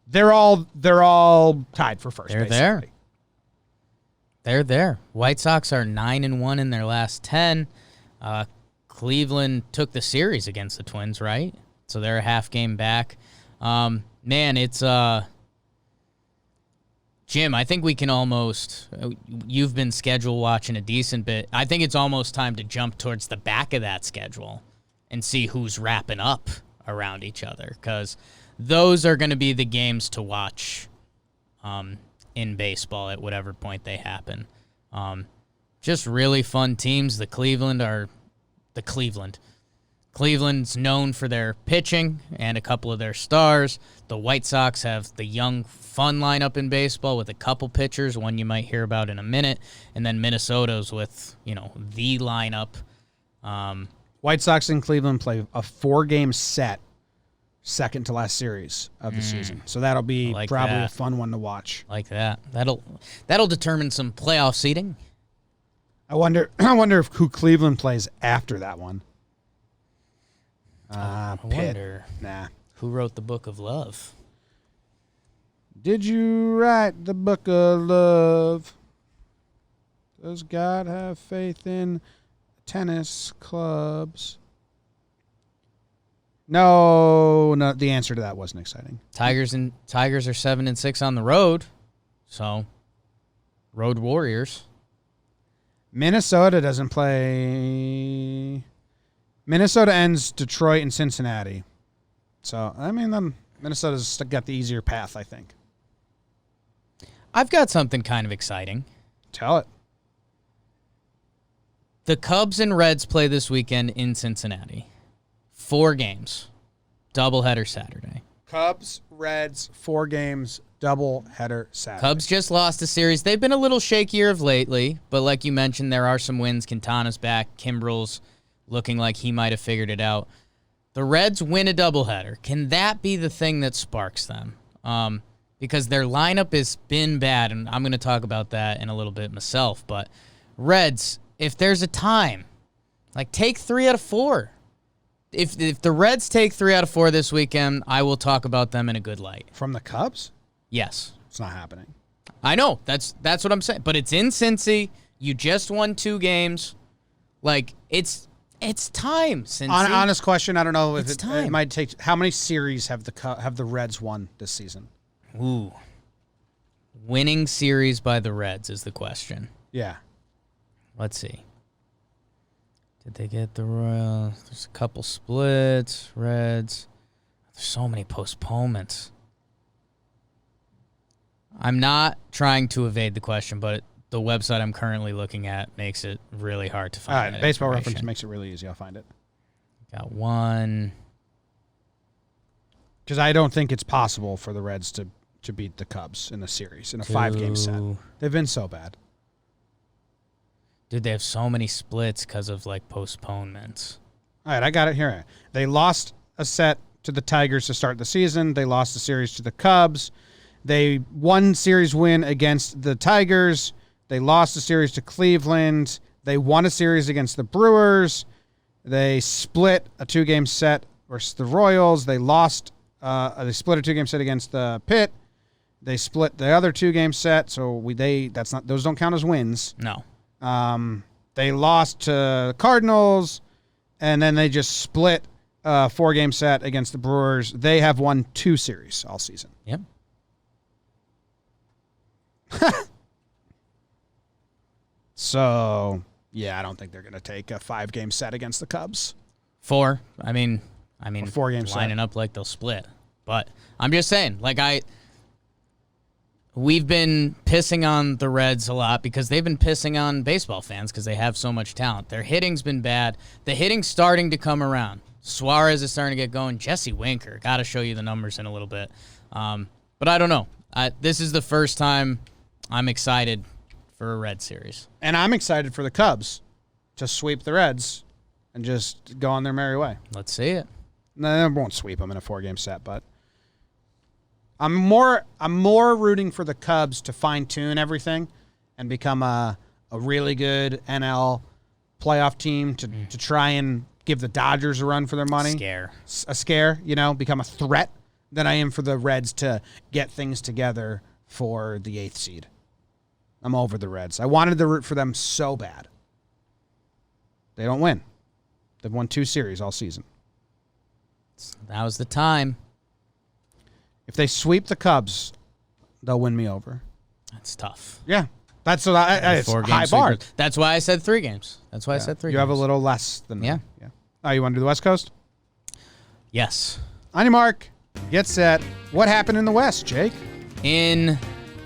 they're all tied for first. They're there. White Sox are 9-1 in their last 10. Cleveland took the series against the Twins, right? So they're a half game back. Man, it's Jim, I think we can almost, you've been schedule watching a decent bit. I think it's almost time to jump towards the back of that schedule and see who's wrapping up around each other, because those are going to be the games to watch in baseball at whatever point they happen. Just really fun teams. Cleveland's known for their pitching and a couple of their stars. The White Sox have the young, fun lineup in baseball with a couple pitchers, one you might hear about in a minute, and then Minnesota's with, the lineup. White Sox and Cleveland play a 4-game set, second to last series of the season. So that'll be probably a fun one to watch. Like that. That'll determine some playoff seeding. I wonder if who Cleveland plays after that one. I wonder who wrote the Book of Love. Did you write the Book of Love? Does God have faith in tennis clubs? No, the answer to that wasn't exciting. Tigers are 7-6 on the road, so road warriors. Minnesota doesn't play. Minnesota ends Detroit and Cincinnati. So, I mean, then Minnesota's got the easier path, I think. I've got something kind of exciting. Tell it. The Cubs and Reds play this weekend in Cincinnati. 4 games. Doubleheader Saturday. Cubs, Reds, 4 games, doubleheader Saturday. Cubs just lost a series. They've been a little shakier of lately, but like you mentioned, there are some wins. Quintana's back. Kimbrel's looking like he might have figured it out. The Reds win a doubleheader. Can that be the thing that sparks them? Because their lineup has been bad, and I'm going to talk about that in a little bit myself. But Reds, if there's a time, like take 3 out of 4. If the Reds take 3 out of 4 this weekend, I will talk about them in a good light. From the Cubs? Yes. It's not happening. I know. That's what I'm saying. But it's in Cincy. You just won 2 games. Like, it's time, Cincy. Honest question, I don't know if time. It might take. How many series have the Reds won this season? Ooh. Winning series by the Reds is the question. Yeah. Let's see. Did they get the Royals? There's a couple splits. Reds. There's so many postponements. I'm not trying to evade the question, but the website I'm currently looking at makes it really hard to find. All right, Baseball Reference makes it really easy. I'll find it. Got 1. Because I don't think it's possible for the Reds to beat the Cubs in a series, in a 5-game set. They've been so bad. Dude, they have so many splits because of, like, postponements. All right, I got it here. They lost a set to the Tigers to start the season. They lost a series to the Cubs. They won series win against the Tigers. They lost a series to Cleveland. They won a series against the Brewers. They split a 2-game set versus the Royals. They lost. They split a 2-game set against the Pitt. They split the other 2-game set. So those don't count as wins. No. They lost to Cardinals, and then they just split a 4-game set against the Brewers. They have won 2 series all season. Yep. So, yeah, I don't think they're going to take a 5-game set against the Cubs. 4. I mean, A 4-game set. lining up like they'll split. But I'm just saying, like we've been pissing on the Reds a lot because they've been pissing on baseball fans because they have so much talent. Their hitting's been bad. The hitting's starting to come around. Suarez is starting to get going. Jesse Winker, got to show you the numbers in a little bit. But I don't know. This is the first time I'm excited for a Red series. And I'm excited for the Cubs to sweep the Reds and just go on their merry way. Let's see it. No, they won't sweep them in a 4-game set, but I'm more rooting for the Cubs to fine-tune everything and become a really good NL playoff team to try and give the Dodgers a run for their money. A scare, become a threat than I am for the Reds to get things together for the 8th seed. I'm over the Reds. I wanted to root for them so bad. They don't win. They've won 2 series all season. Now's the time. If they sweep the Cubs, they'll win me over. That's tough. Yeah. That's it's high bar. That's why I said 3 games. That's why I said 3 games. You have a little less than yeah. Me. Yeah. Oh, you want to do the West Coast? Yes. On your mark, get set. What happened in the West, Jake? In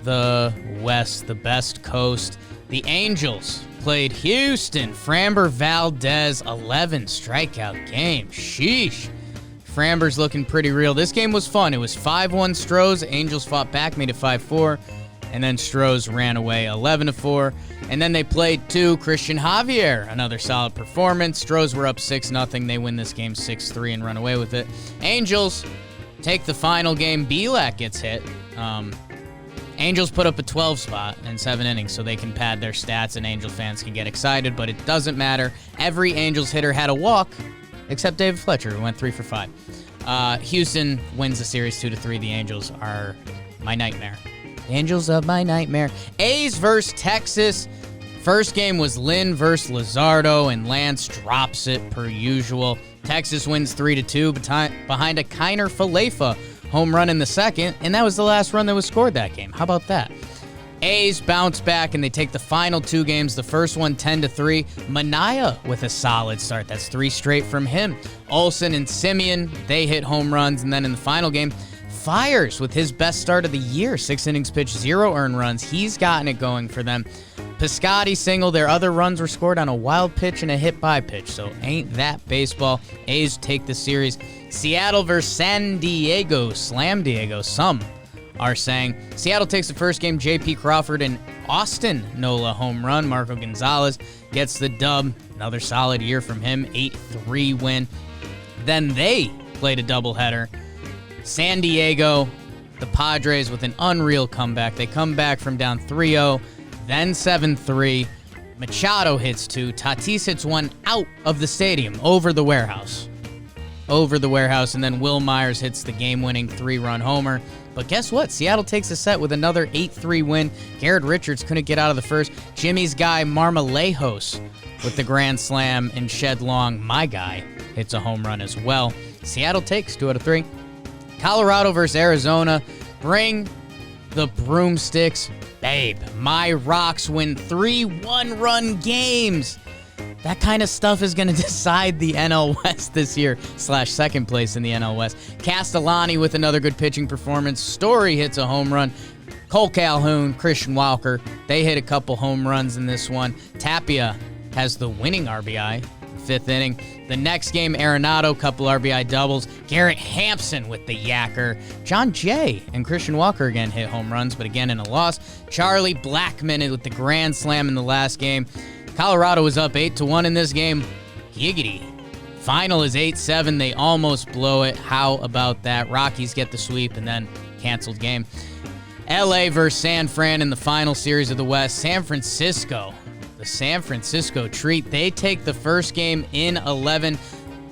the West, the best coast, the Angels played Houston. Framber Valdez, 11 strikeout game. Sheesh. Framber's looking pretty real. This game was fun. It was 5-1 Stros. Angels fought back, made it 5-4. And then Stros ran away 11-4. And then they played 2. Christian Javier, another solid performance. Stros were up 6-0. They win this game 6-3 and run away with it. Angels take the final game. Bielak gets hit. Angels put up a 12 spot in 7 innings so they can pad their stats and Angel fans can get excited, but it doesn't matter. Every Angels hitter had a walk except David Fletcher, who went 3 for 5. Houston wins the series 2-3. The Angels are my nightmare. The Angels of my nightmare. A's versus Texas. First game was Lynn versus Luzardo, and Lance drops it per usual. Texas wins 3-2 behind a Kiner Falefa home run in the second, and that was the last run that was scored that game. How about that? A's bounce back, and they take the final 2 games. The first one 10-3. Manaea with a solid start. That's 3 straight from him. Olsen and Simeon, they hit home runs. And then in the final game, Fires with his best start of the year. 6 innings pitched, 0 earned runs. He's gotten it going for them. Piscotty single. Their other runs were scored on a wild pitch and a hit by pitch. So ain't that baseball. A's take the series. Seattle versus San Diego. Slam Diego. Some are saying. Seattle takes the first game. J.P. Crawford and Austin Nola home run. Marco Gonzalez gets the dub. Another solid year from him. 8-3 win. Then they played a doubleheader. San Diego, the Padres with an unreal comeback. They come back from down 3-0, then 7-3. Machado hits 2. Tatis hits 1 out of the stadium, over the warehouse. And then Will Myers hits the game-winning 3-run homer. But guess what? Seattle takes a set with another 8-3 win. Garrett Richards couldn't get out of the first. Jimmy's guy, Marmolejos, with the grand slam, and Shed Long, my guy, hits a home run as well. Seattle takes 2 out of 3. Colorado versus Arizona. Bring the broomsticks, babe. My Rocks win 3 one-run games. That kind of stuff is going to decide the NL West this year, / second place in the NL West. Castellani with another good pitching performance. Story hits a home run. Cole Calhoun, Christian Walker, they hit a couple home runs in this one. Tapia has the winning RBI, 5th inning. The next game, Arenado, couple RBI doubles. Garrett Hampson with the yacker. John Jay and Christian Walker again hit home runs, but again in a loss. Charlie Blackmon with the grand slam in the last game. Colorado was up 8-1 in this game. Giggity. Final is 8-7. They almost blow it. How about that? Rockies get the sweep and then canceled game. LA versus San Fran in the final series of the West. San Francisco. The San Francisco treat. They take the first game in 11.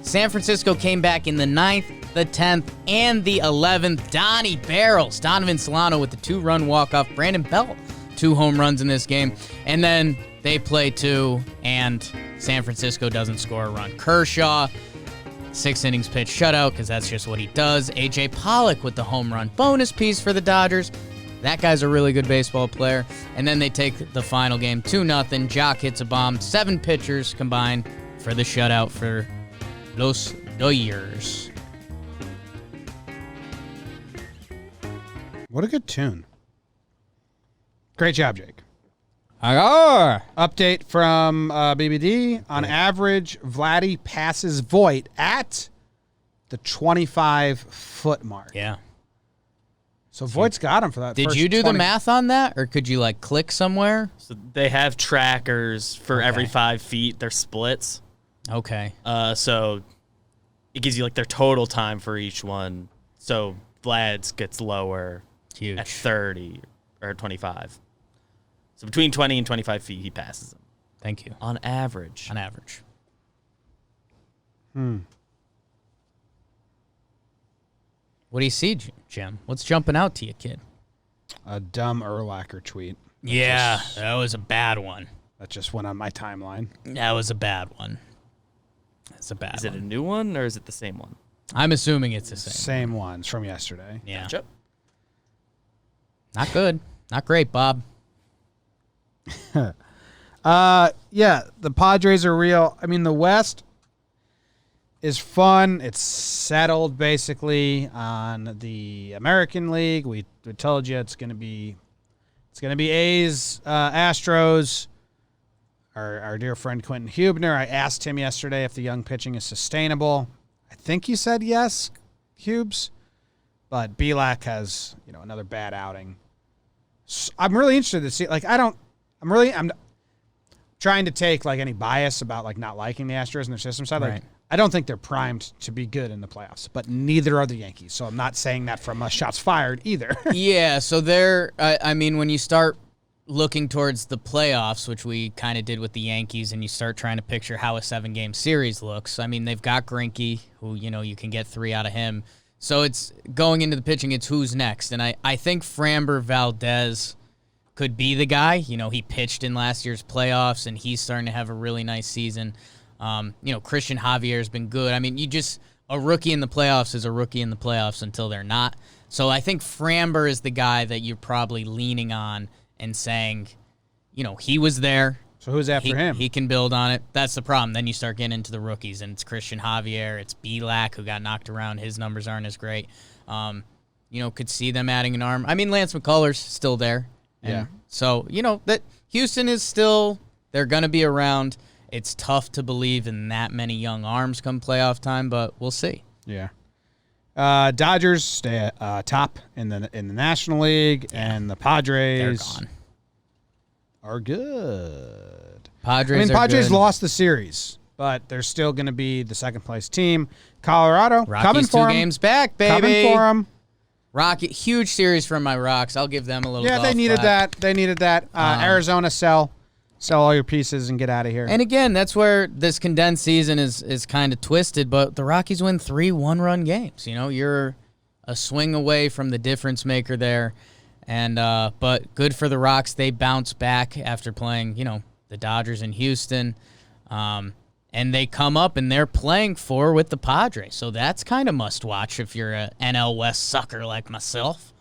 San Francisco came back in the 9th, the 10th, and the 11th. Donnie Barrels. Donovan Solano with the 2-run walk-off. Brandon Belt, 2 home runs in this game. And then they play 2, and San Francisco doesn't score a run. Kershaw, 6 innings pitched shutout, because that's just what he does. A.J. Pollock with the home run. Bonus piece for the Dodgers. That guy's a really good baseball player. And then they take the final game 2-0. Jock hits a bomb. 7 pitchers combined for the shutout for Los Dodgers. What a good tune. Great job, Jake. Update from BBD. On average, Vladdy passes Voit at the 25-foot mark. Yeah. So Voigt's got him for that. Did you do the math on that, or could you click somewhere? So they have trackers for every 5 feet. They're splits. Okay. So it gives you their total time for each one. So Vlad's gets lower Huge. At 30 or 25. So between 20 and 25 feet, he passes them. Thank you. On average. On average. What do you see, Jim? What's jumping out to you, kid? A dumb Urlacher tweet. Yeah, that was a bad one. That just went on my timeline. That was a bad one. That's a bad one. Is it a new one, or is it the same one? I'm assuming it's the same. Same ones from yesterday. Yeah. Gotcha. Not good. Not great, Bob. Yeah, the Padres are real. I mean, the West is fun. It's settled basically on the American League. We told you it's gonna be A's, Astros. Our dear friend Quentin Hubner. I asked him yesterday if the young pitching is sustainable. I think he said yes, Hubes. But Belak has another bad outing. So I'm really interested to see. I'm trying to take any bias about not liking the Astros in their system side. Right. I don't think they're primed to be good in the playoffs, but neither are the Yankees. So I'm not saying that from shots fired either. Yeah, so when you start looking towards the playoffs, which we kind of did with the Yankees, and you start trying to picture how a 7-game series looks, they've got Greinke, who, you can get 3 out of him. So it's going into the pitching, it's who's next. And I think Framber Valdez could be the guy. You know, he pitched in last year's playoffs, and he's starting to have a really nice season. You know, Christian Javier has been good. I mean, a rookie in the playoffs is a rookie in the playoffs until they're not. So I think Framber is the guy that you're probably leaning on and saying, you know, he was there. So who's after him? He can build on it. That's the problem. Then you start getting into the rookies, and it's Christian Javier. It's Belak, who got knocked around. His numbers aren't as great. You know, could see them adding an arm. I mean, Lance McCullers still there. Yeah. So, you know, that Houston is still, they're going to be around. It's tough to believe in that many young arms come playoff time, but we'll see. Yeah. Dodgers stay top in the National League, and the Padres They're gone. Are good. Padres Padres good. lost the series, but they're still going to be the second-place team. Colorado, Rockies coming for 2 them. games back, baby. Coming for them. Huge series from my Rocks. I'll give them a little Yeah, golf they needed clap. that. They needed that. Arizona, sell all your pieces and get out of here. And again, that's where this condensed season is kind of twisted, but the Rockies win 3 one-run games. You know, you're a swing away from the difference maker there. And but good for the Rocks. They bounce back after playing, you know, the Dodgers in Houston. And they come up and they're playing 4 with the Padres. So that's kind of must-watch if you're an NL West sucker like myself.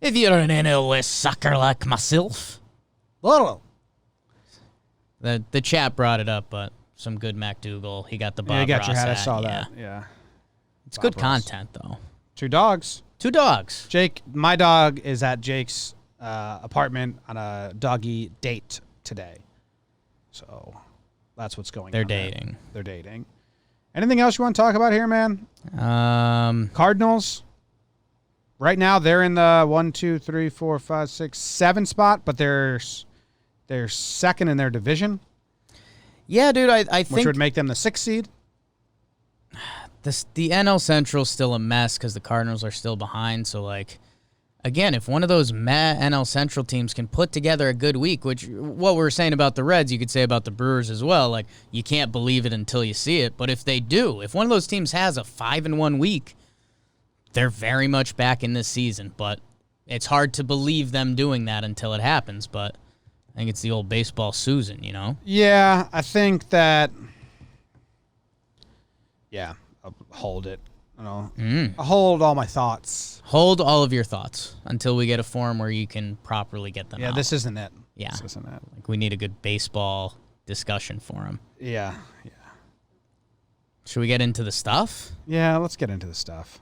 If you're an NL West sucker like myself. Little. The chat brought it up, but some good MacDougal. He got the Bob Yeah, you got Ross your hat. I hat, saw yeah. that. Yeah. It's Bob good Ross. content, though. 2 dogs. 2 dogs. Jake, my dog is at Jake's apartment on a doggy date today. So that's what's going They're on. dating. They're dating. Anything else you want to talk about here, man? Cardinals. Right now, they're in the 1, 2, 3, 4, 5, 6, 7 spot, but they're second in their division, Yeah, dude, I think which would make them the 6th seed. the NL Central's still a mess because the Cardinals are still behind. So, like, again, if one of those NL Central teams can put together a good week, which what we were saying about the Reds, you could say about the Brewers as well. Like, you can't believe it until you see it. But if they do, if one of those teams has a 5-1 week, they're very much back in this season. But it's hard to believe them doing that until it happens. But I think it's the old baseball Susan, you know? Yeah, I think that. Yeah, I'll hold it. I'll hold all my thoughts. Hold all of your thoughts until we get a forum where you can properly get them Yeah, out. this isn't it. Yeah. This isn't it. Like, we need a good baseball discussion forum. Yeah. Should we get into the stuff? Yeah, let's get into the stuff.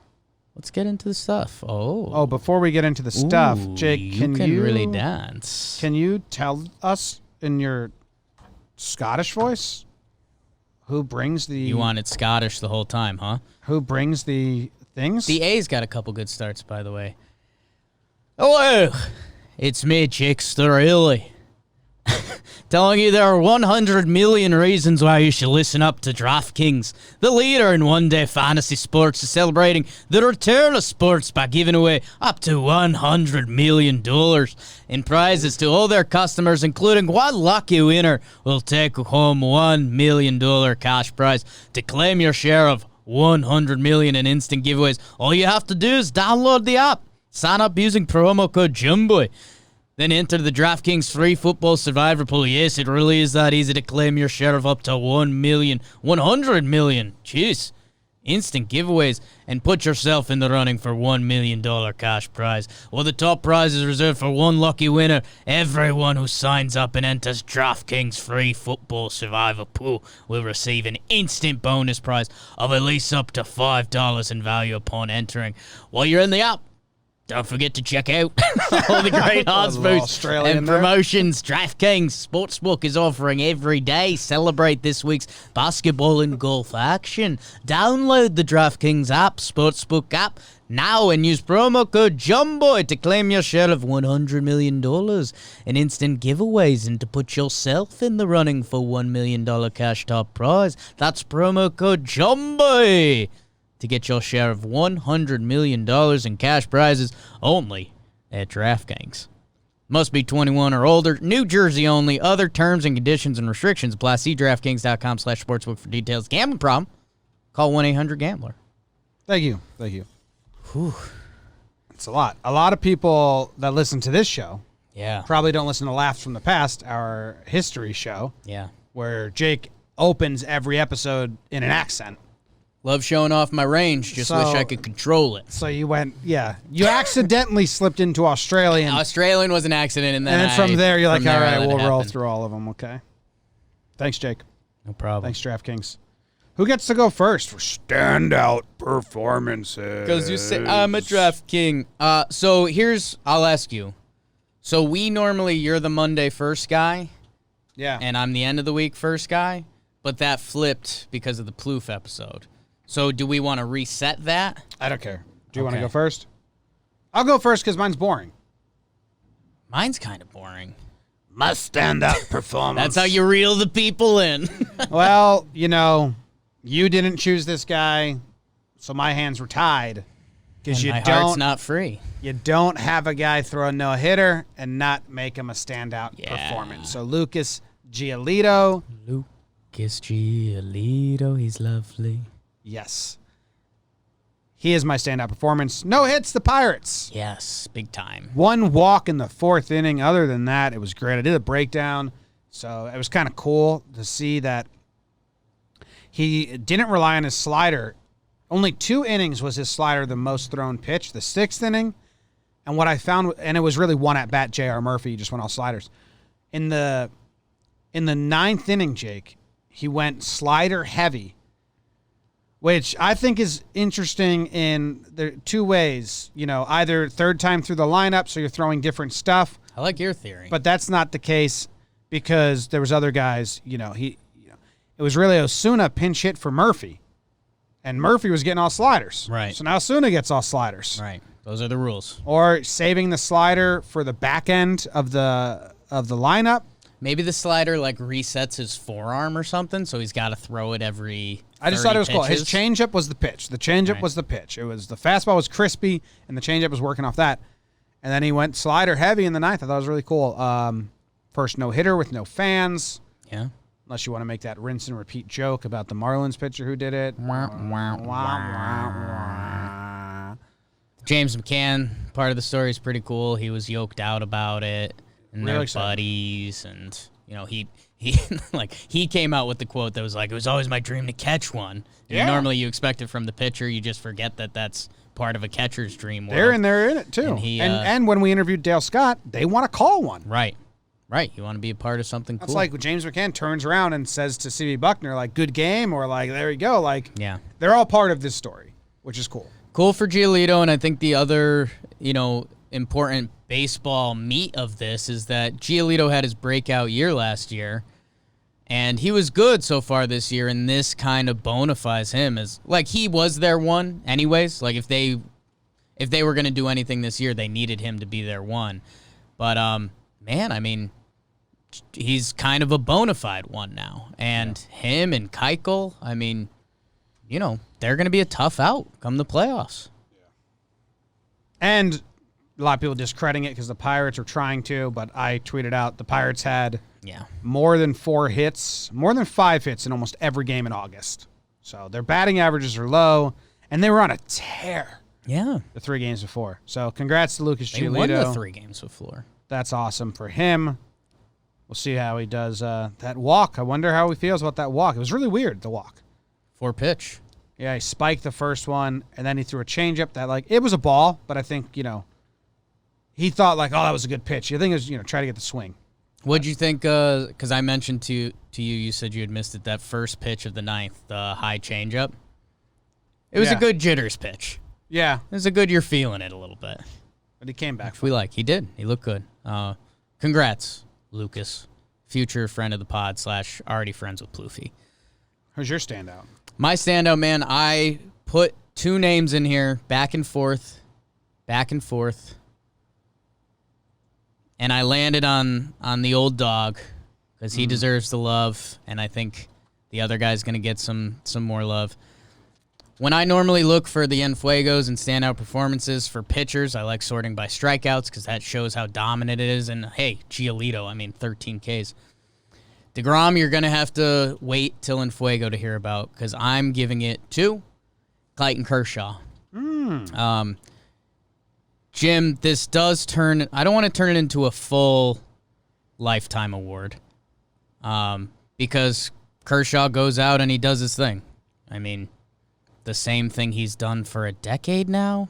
Let's get into the stuff. Oh, Before we get into the stuff, Ooh, Jake, can you really dance? Can you tell us in your Scottish voice who brings the You wanted Scottish the whole time, huh? who brings the things? The A's got a couple good starts, by the way. Hello, it's me, Jake Sturley. Telling you there are 100 million reasons why you should listen up to DraftKings. The leader in one-day fantasy sports is celebrating the return of sports by giving away up to $100 million in prizes to all their customers, including one lucky winner will take home $1 million cash prize. To claim your share of $100 million in instant giveaways, all you have to do is download the app, sign up using promo code JOMBOY, then enter the DraftKings free football survivor pool. Yes, it really is that easy to claim your share of up to $100 million. Jeez. Instant giveaways, and put yourself in the running for $1 million cash prize. Well, the top prize is reserved for one lucky winner. Everyone who signs up and enters DraftKings free football survivor pool will receive an instant bonus prize of at least up to $5 in value upon entering. While you're in the app, don't forget to check out all the great odds boosts and promotions DraftKings Sportsbook is offering every day. Celebrate this week's basketball and golf action. Download the DraftKings app, Sportsbook app, now and use promo code JOMBOY to claim your share of $100 million in instant giveaways and to put yourself in the running for $1 million cash top prize. That's promo code JOMBOY to get your share of $100 million in cash prizes only at DraftKings. Must be 21 or older. New Jersey only. Other terms and conditions and restrictions apply. See DraftKings.com/sportsbook for details. Gambling problem? Call 1-800-GAMBLER. Thank you. Whew. It's a lot. A lot of people that listen to this show Yeah. Probably don't listen to Laughs from the Past, our history show, Yeah. where Jake opens every episode in an accent. Love showing off my range. Just wish I could control it. So you went, you accidentally slipped into Australian. Australian was an accident, and then from there, you're like, all right, we'll roll happened. through all of them, okay? Thanks, Jake. No problem. Thanks, DraftKings. Who gets to go first for Standout Performances? Because you say, I'm a draft king. So I'll ask you. So you're the Monday first guy, Yeah. and I'm the end of the week first guy, but that flipped because of the Plouffe episode. So do we want to reset that? I don't care. Do you want to Okay. go first? I'll go first because mine's boring. Mine's kind of boring. My standout performance. That's how you reel the people in. Well, you didn't choose this guy, so my hands were tied. Because My heart's not free. You don't have a guy throw a no-hitter and not make him a standout performance. So Lucas Giolito. Lucas Giolito, he's lovely. Yes. He is my standout performance. No hits, the Pirates. Yes, big time. One walk in the fourth inning. Other than that, it was great. I did a breakdown, so it was kind of cool to see that he didn't rely on his slider. Only 2 innings was his slider the most thrown pitch. The 6th inning, and what I found, and it was really one at bat. J.R. Murphy just went all sliders. In the 9th inning, Jake, he went slider heavy, which I think is interesting in the 2 ways. Either third time through the lineup, so you're throwing different stuff. I like your theory. But that's not the case because there was other guys. It was really Osuna pinch hit for Murphy, and Murphy was getting all sliders. Right. So now Osuna gets all sliders. Right. Those are the rules. Or saving the slider for the back end of the lineup. Maybe the slider resets his forearm or something, so he's got to throw it every. I just thought it was cool. pitches. His changeup was the pitch. The changeup was the pitch. It was the fastball was crispy, and the changeup was working off that. And then he went slider heavy in the 9th. I thought it was really cool. First no hitter with no fans. Yeah. Unless you want to make that rinse and repeat joke about the Marlins pitcher who did it. James McCann, part of the story is pretty cool. He was yoked out about it, and Really they're excited. buddies, and he he came out with the quote that was like, "It was always my dream to catch one." Yeah. Normally you expect it from the pitcher, you just forget that that's part of a catcher's dream world. They're in it too. And And when we interviewed Dale Scott, they want to call one. Right. You want to be a part of something That's cool. like when James McCann turns around and says to C.B. Buckner, good game, or there you go. Yeah. They're all part of this story, which is cool. Cool for Giolito, and I think the other, important baseball meat of this is that Giolito had his breakout year last year, and he was good so far this year, and this kind of bona fides him as, he was their one anyways. If they were going to do anything this year, they needed him to be their one. But, he's kind of a bona fide one now. And him and Keuchel, they're going to be a tough out come the playoffs. And a lot of people discrediting it because the Pirates are trying to, but I tweeted out the Pirates had more than 5 hits in almost every game in August. So their batting averages are low, and they were on a tear. Yeah. The 3 games before. So congrats to Lucas They Giolito. won the 3 games before. That's awesome for him. We'll see how he does that walk. I wonder how he feels about that walk. It was really weird, the walk. 4 pitch. Yeah, he spiked the first one, and then he threw a changeup that, it was a ball, but I think, he thought, that was a good pitch. I think it was, try to get the swing. What'd you think, because I mentioned to you, you said you had missed it, that first pitch of the 9th, the high changeup. It was a good jitters pitch. Yeah. It was a good, you're feeling it a little bit. But he came back. Which we like. He did. He looked good. Congrats, Lucas. Future friend of the pod / already friends with Plouffe. Who's your standout? My standout, man, I put 2 names in here, back and forth. And I landed on the old dog because he deserves the love, and I think the other guy's going to get some more love. When I normally look for the Fuegos and standout performances for pitchers, I like sorting by strikeouts because that shows how dominant it is. And, hey, Giolito, 13 Ks. DeGrom, you're going to have to wait till Fuego to hear about because I'm giving it to Clayton Kershaw. Jim, this does turn. I don't want to turn it into a full lifetime award, because Kershaw goes out and he does his thing. I mean, the same thing he's done for a decade now.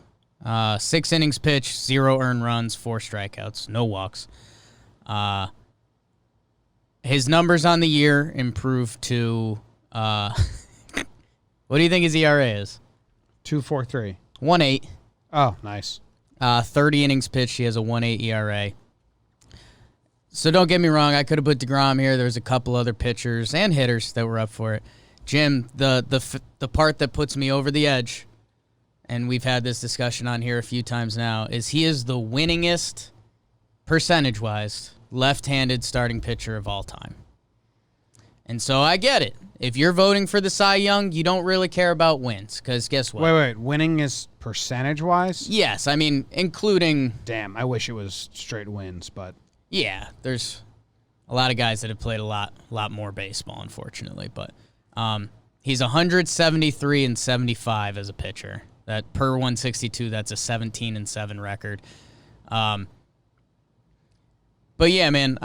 6 innings pitched, 0 earned runs, 4 strikeouts, no walks. His numbers on the year improved to, what do you think his ERA is? 2.43. 1.8. Oh, nice. 30 innings pitched, he has a 1.8 ERA. So don't get me wrong, I could have put DeGrom here. There's a couple other pitchers and hitters that were up for it. Jim, the part that puts me over the edge, and we've had this discussion on here a few times now, is he is the winningest, percentage-wise, left-handed starting pitcher of all time. And so I get it. If you're voting for the Cy Young, you don't really care about wins, because guess what? Wait. Winning is percentage-wise? Yes, I mean, including... Damn, I wish it was straight wins, but... Yeah, there's a lot of guys that have played a lot more baseball, unfortunately. But he's 173 and 75 as a pitcher. That per 162, that's a 17-7 record. But yeah, man,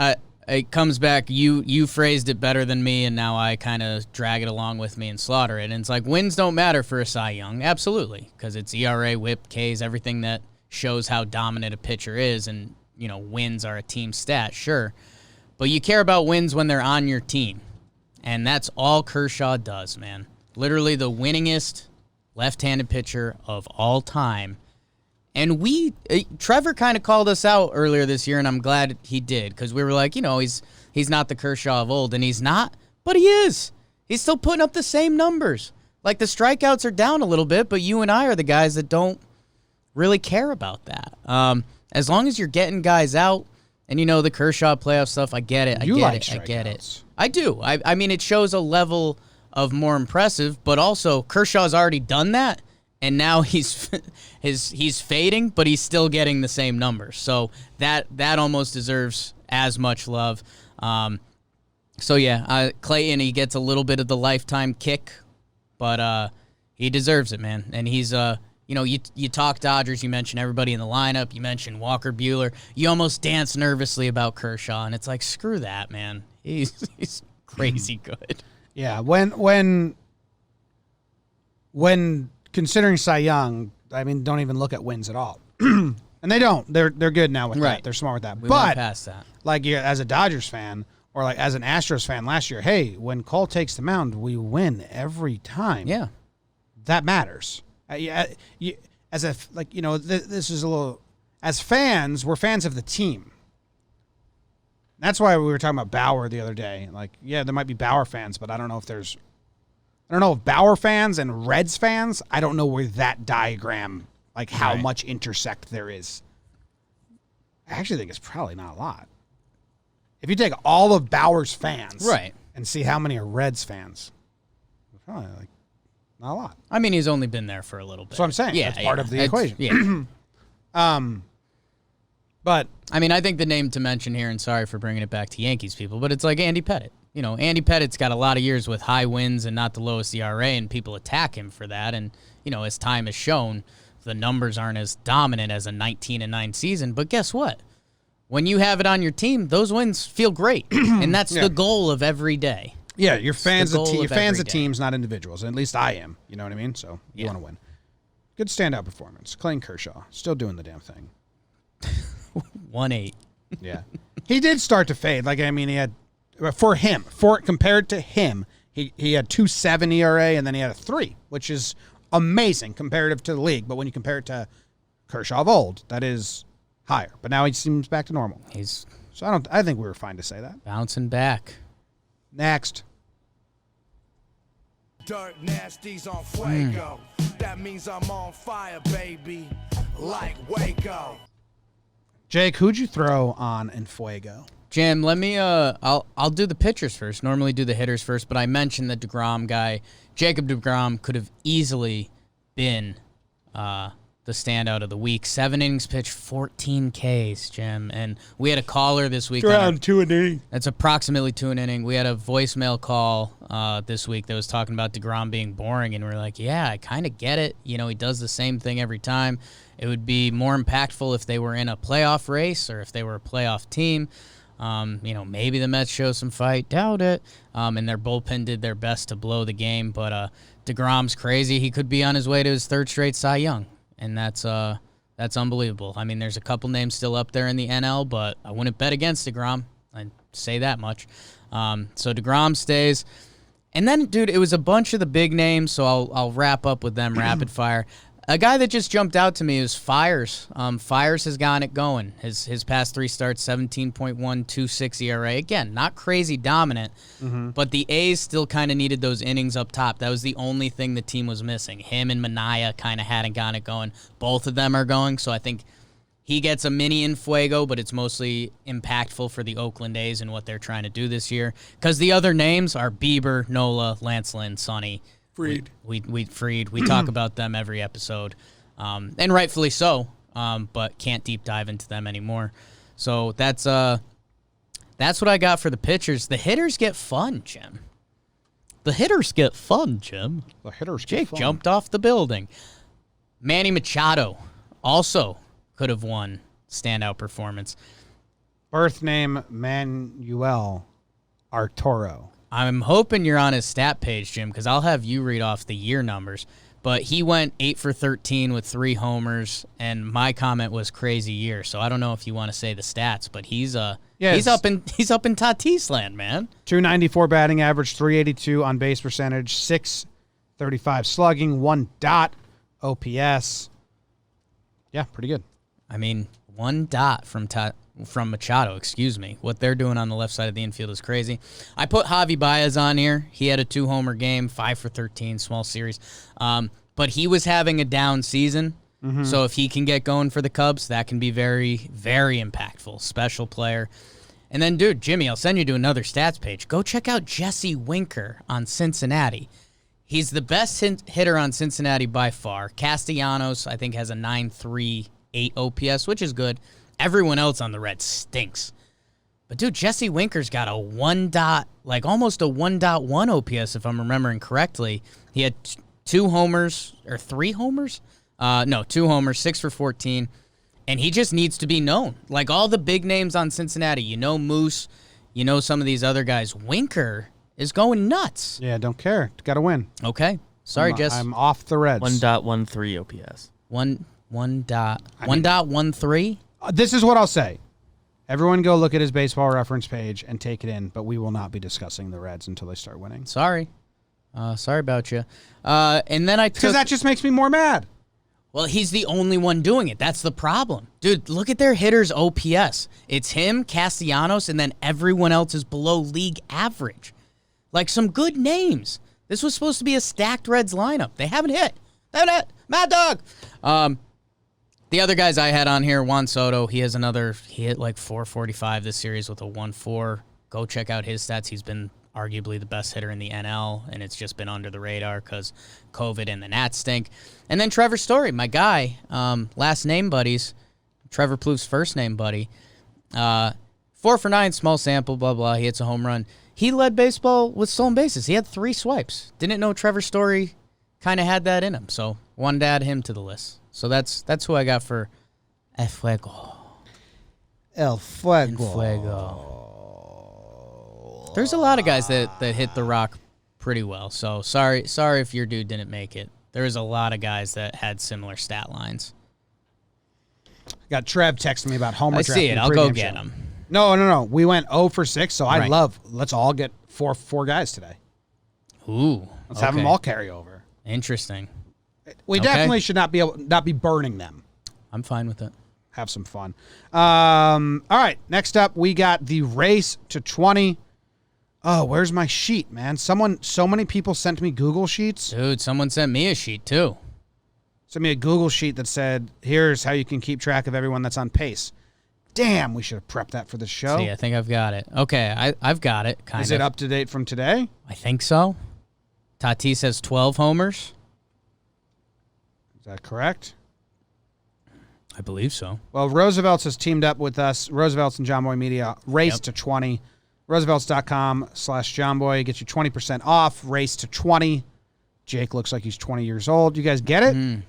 it comes back. You phrased it better than me, and now I kind of drag it along with me and slaughter it. And it's like wins don't matter for a Cy Young, absolutely, because it's ERA, WHIP, Ks, everything that shows how dominant a pitcher is, and wins are a team stat, sure. But you care about wins when they're on your team. And that's all Kershaw does, man. Literally the winningest left-handed pitcher of all time. And Trevor kind of called us out earlier this year, and I'm glad he did, because we were like, he's not the Kershaw of old, and he's not, but he is. He's still putting up the same numbers. Like, the strikeouts are down a little bit, but you and I are the guys that don't really care about that. As long as you're getting guys out, and the Kershaw playoff stuff, I get it. I get it. I do. I mean, it shows a level of more impressive, but also Kershaw's already done that, and now he's fading, but he's still getting the same numbers. So that almost deserves as much love. So yeah, Clayton, he gets a little bit of the lifetime kick, but he deserves it, man. And he's you talk Dodgers, you mention everybody in the lineup, you mention Walker Buehler, you almost dance nervously about Kershaw, and it's like, screw that, man. He's crazy good. Yeah, when considering Cy Young, I mean, don't even look at wins at all. And they don't. They're good now with that. They're smart with that. We went past that. Like, as a Dodgers fan, or like as an Astros fan last year, hey, when Cole takes the mound, we win every time. Yeah. That matters. This is a little, as fans, we're fans of the team. That's why we were talking about Bauer the other day. Like, yeah, there might be Bauer fans, but I don't know if Bauer fans and Reds fans, I don't know where that diagram, like how much intersect there is. I actually think it's probably not a lot. If you take all of Bauer's fans and see how many are Reds fans, probably like not a lot. I mean, he's only been there for a little bit. So I'm saying that's part of the equation. Yeah. But I mean, I think the name to mention here, and sorry for bringing it back to Yankees people, but it's like Andy Pettitte. Andy Pettitte's got a lot of years with high wins and not the lowest ERA, and people attack him for that. And as time has shown, the numbers aren't as dominant as a 19-9 season. But guess what? When you have it on your team, those wins feel great, and that's the goal of every day. Yeah, you're fans of teams, not individuals. And at least I am. You know what I mean? So you want to win. Good standout performance. Clayton Kershaw still doing the damn thing. 1.8. Yeah, he did start to fade. Like, I mean, he had compared to him, he had 2.7 ERA, and then he had a 3, which is amazing comparative to the league. But when you compare it to Kershaw of old, that is higher. But now he seems back to normal. I think we were fine to say that. Bouncing back. Next. Dirt nasties on Fuego. That means I'm on fire, baby. Like Waco. Jake, who'd you throw on in Fuego? Jim, let me I'll do the pitchers first. Normally do the hitters first, but I mentioned the DeGrom guy. Jacob DeGrom could have easily been the standout of the week. 7 innings pitched, 14 Ks, Jim. And we had a caller this week. Around 2 an inning. That's approximately 2 an inning. We had a voicemail call this week that was talking about DeGrom being boring, and we're like, yeah, I kind of get it. You know, he does the same thing every time. It would be more impactful if they were in a playoff race or if they were a playoff team. You know, maybe the Mets show some fight. Doubt it. And their bullpen did their best to blow the game. But DeGrom's crazy. He could be on his way to his 3rd straight Cy Young. And that's unbelievable. I mean, there's a couple names still up there in the NL, but I wouldn't bet against DeGrom. I'd say that much. So DeGrom stays. And then, dude, it was a bunch of the big names, so I'll wrap up with them rapid fire. A guy that just jumped out to me is Fires. Fires has gotten it going. His past 3 starts, 17.126 ERA. Again, not crazy dominant, but the A's still kind of needed those innings up top. That was the only thing the team was missing. Him and Minaya kind of hadn't gotten it going. Both of them are going, so I think he gets a mini in Fuego, but it's mostly impactful for the Oakland A's and what they're trying to do this year. Because the other names are Bieber, Nola, Lance Lynn, Sonny. Freed. We talk about them every episode, and rightfully so, but can't deep dive into them anymore. So that's what I got for the pitchers. The hitters get fun, Jim. Jake jumped off the building. Manny Machado also could have won standout performance. Birth name Manuel Arturo. I'm hoping you're on his stat page, Jim, because I'll have you read off the year numbers. But he went 8 for 13 with 3 homers, and my comment was crazy year. So I don't know if you want to say the stats, but he's up in Tatis land, man. 294 batting average, 382 on base percentage, 635 slugging, 1 dot OPS. Yeah, pretty good. I mean, 1 dot from Machado, excuse me. What they're doing on the left side of the infield is crazy. I put Javi Baez on here. He had a 2-homer game, 5 for 13, small series. But he was having a down season. So if he can get going for the Cubs, that can be very, very impactful. Special player. And then, dude, Jimmy, I'll send you to another stats page. Go check out Jesse Winker on Cincinnati. He's the best hitter on Cincinnati by far. Castellanos, I think, has a 9.38 OPS, which is good. Everyone else on the Reds stinks. But, dude, Jesse Winker's got a almost a 1.1 OPS, if I'm remembering correctly. He had 2 homers, or 3 homers? 2 homers, 6 for 14. And he just needs to be known. Like all the big names on Cincinnati, you know Moose, you know some of these other guys. Winker is going nuts. Yeah, don't care. Got to win. Okay. Sorry, Jess. I'm off the Reds. 1.13 OPS. 1.13? This is what I'll say. Everyone go look at his baseball reference page and take it in, but we will not be discussing the Reds until they start winning. Sorry. Sorry about you. And then I took... Because that just makes me more mad. Well, he's the only one doing it. That's the problem. Dude, look at their hitters' OPS. It's him, Castellanos, and then everyone else is below league average. Like some good names. This was supposed to be a stacked Reds lineup. They haven't hit. Mad Dog! The other guys I had on here, Juan Soto, he hit like 445 this series with a 1.4. Go check out his stats. He's been arguably the best hitter in the NL, and it's just been under the radar because COVID and the Nats stink. And then Trevor Story, my guy, last name buddies, Trevor Plouffe's first name buddy. 4 for 9, small sample, blah, blah. He hits a home run. He led baseball with stolen bases. He had 3 swipes. Didn't know Trevor Story kind of had that in him, so wanted to add him to the list. So that's who I got for El Fuego. There's a lot of guys that hit the rock pretty well. So sorry if your dude didn't make it. There's a lot of guys that had similar stat lines. Got Trev texting me about homer I draft. see it. I'll go get him. No. We went 0 for 6, so Right. let's all get four guys today. Ooh. Let's have them all carry over. Interesting. We definitely should not be burning them. I'm fine with it. Have some fun. All right, next up we got the race to 20. Oh, where's my sheet, man? So many people sent me Google Sheets. Dude, someone sent me a sheet too. Sent me a Google Sheet that said, here's how you can keep track of everyone that's on pace. Damn, we should have prepped that for the show. See, I think I've got it. Okay, I've got it, kind of. Is it up to date from today? I think so. Tatis has 12 homers. Is that correct? I believe so. Well, Roosevelt's has teamed up with us. Roosevelt's and JOMBOY Media. Race to 20. Roosevelt's.com/JOMBOY gets you 20% off. Race to 20. Jake looks like he's 20 years old. You guys get it?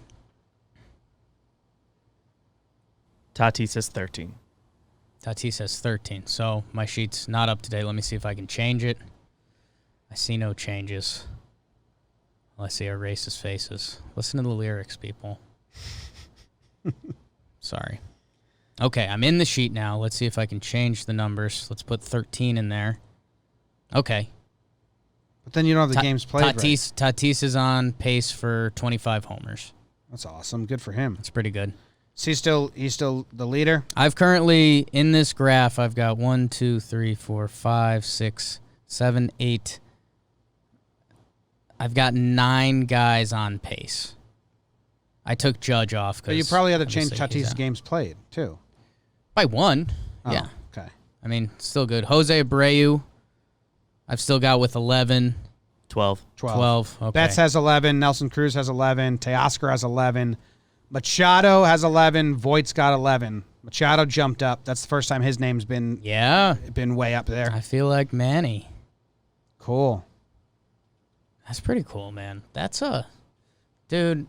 Tati says 13. Tati says 13. So my sheet's not up to date. Let me see if I can change it. I see no changes. Well, I see our racist faces. Listen to the lyrics, people. Sorry. Okay, I'm in the sheet now. Let's see if I can change the numbers. Let's put 13 in there. Okay. But then you don't have the games played. Tatis is on pace for 25 homers. That's awesome. Good for him. That's pretty good. So he's still the leader? I've currently, in this graph, I've got 1, 2, 3, 4, 5, 6, 7, 8. I've got 9 guys on pace. I took Judge off. But you probably had to change Tatis' games played, too. By 1. Oh, yeah. Okay. I mean, still good. Jose Abreu, I've still got with 11. 12. 12. Okay. Betts has 11. Nelson Cruz has 11. Teoscar has 11. Machado has 11. Voigt's got 11. Machado jumped up. That's the first time his name's been way up there. I feel like Manny. Cool. That's pretty cool, man. That's a... Dude...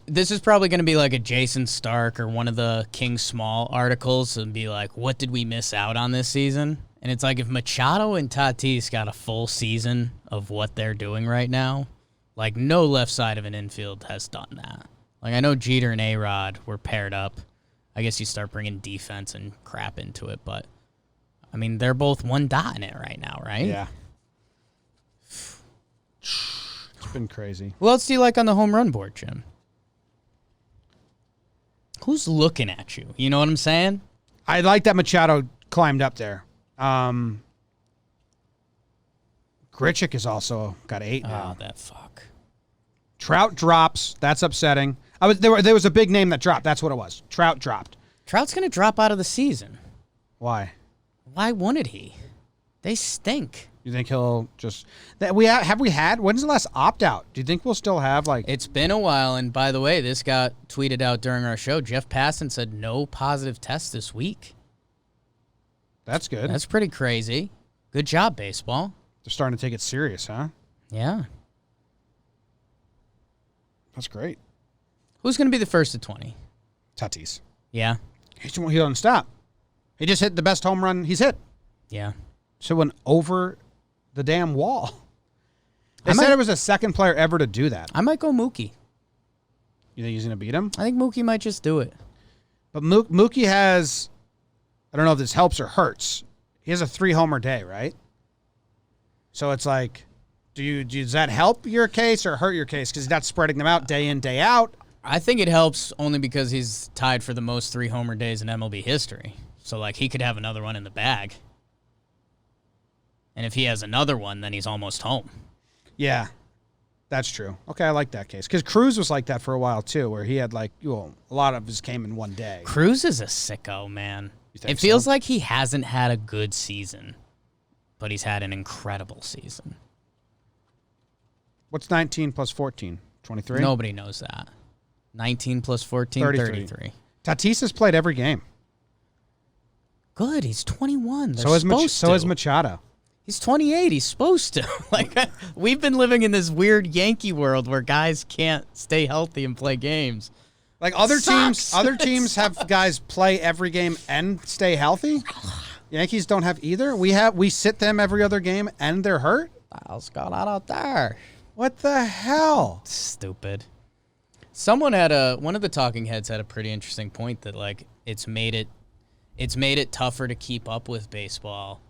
This is probably going to be like a Jason Stark or one of the King Small articles and be like, what did we miss out on this season? And it's like if Machado and Tatis got a full season of what they're doing right now, like no left side of an infield has done that. Like I know Jeter and A-Rod were paired up. I guess you start bringing defense and crap into it, but I mean, they're both one dot in it right now, right? Yeah. It's been crazy. Who else do you like on the home run board, Jim? Who's looking at you? You know what I'm saying? I like that Machado climbed up there. Grichuk is also got 8 now. Oh, that fuck. Trout drops. That's upsetting. There was a big name that dropped. That's what it was. Trout dropped. Trout's going to drop out of the season. Why? Why wouldn't he? They stink. You think he'll just that we have we had? When's the last opt out? Do you think we'll still have like? It's been a while, and by the way, this got tweeted out during our show. Jeff Passan said no positive tests this week. That's good. That's pretty crazy. Good job, baseball. They're starting to take it serious, huh? Yeah. That's great. Who's going to be the first to 20? Tatis. Yeah. He doesn't stop. He just hit the best home run he's hit. Yeah. So it went over the damn wall. They said it was the second player ever to do that. I might go Mookie. You think he's going to beat him? I think Mookie might just do it. But Mookie has, I don't know if this helps or hurts. He has a 3-homer day, right? So it's like, does that help your case or hurt your case? Because he's not spreading them out day in, day out. I think it helps only because he's tied for the most 3-homer days in MLB history. So, like, he could have another one in the bag. And if he has another one, then he's almost home. Yeah, that's true. Okay, I like that case. Because Cruz was like that for a while, too, where he had, like, a lot of his came in one day. Cruz is a sicko, man. It feels like he hasn't had a good season, but he's had an incredible season. What's 19 plus 14? 23? Nobody knows that. 19 plus 14, 33. Tatis has played every game. Good, he's 21. So is Machado. He's 28. He's supposed to. Like, we've been living in this weird Yankee world where guys can't stay healthy and play games. Like other teams have guys play every game and stay healthy. Yankees don't have either. We sit them every other game and they're hurt. What's going on out there? What the hell? Stupid. Someone one of the talking heads had a pretty interesting point that like it's made it tougher to keep up with baseball.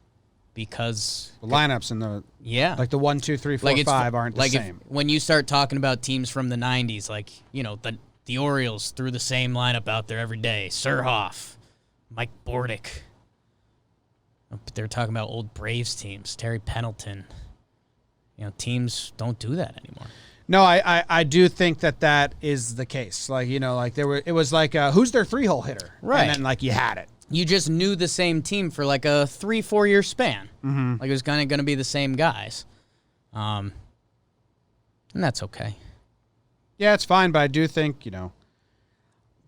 Because the lineups and the 1, 2, 3, 4, 5 aren't the same. When you start talking about teams from the 90s, like, you know, the Orioles threw the same lineup out there every day. Surhoff, Mike Bordick. They're talking about old Braves teams, Terry Pendleton. You know, teams don't do that anymore. No, I do think that is the case. Like, you know, like it was like who's their 3-hole hitter? Right. And then like you had it. You just knew the same team for like a 3-4 year span. Mm-hmm. Like it was kind of going to be the same guys. And that's okay. Yeah, it's fine, but I do think, you know,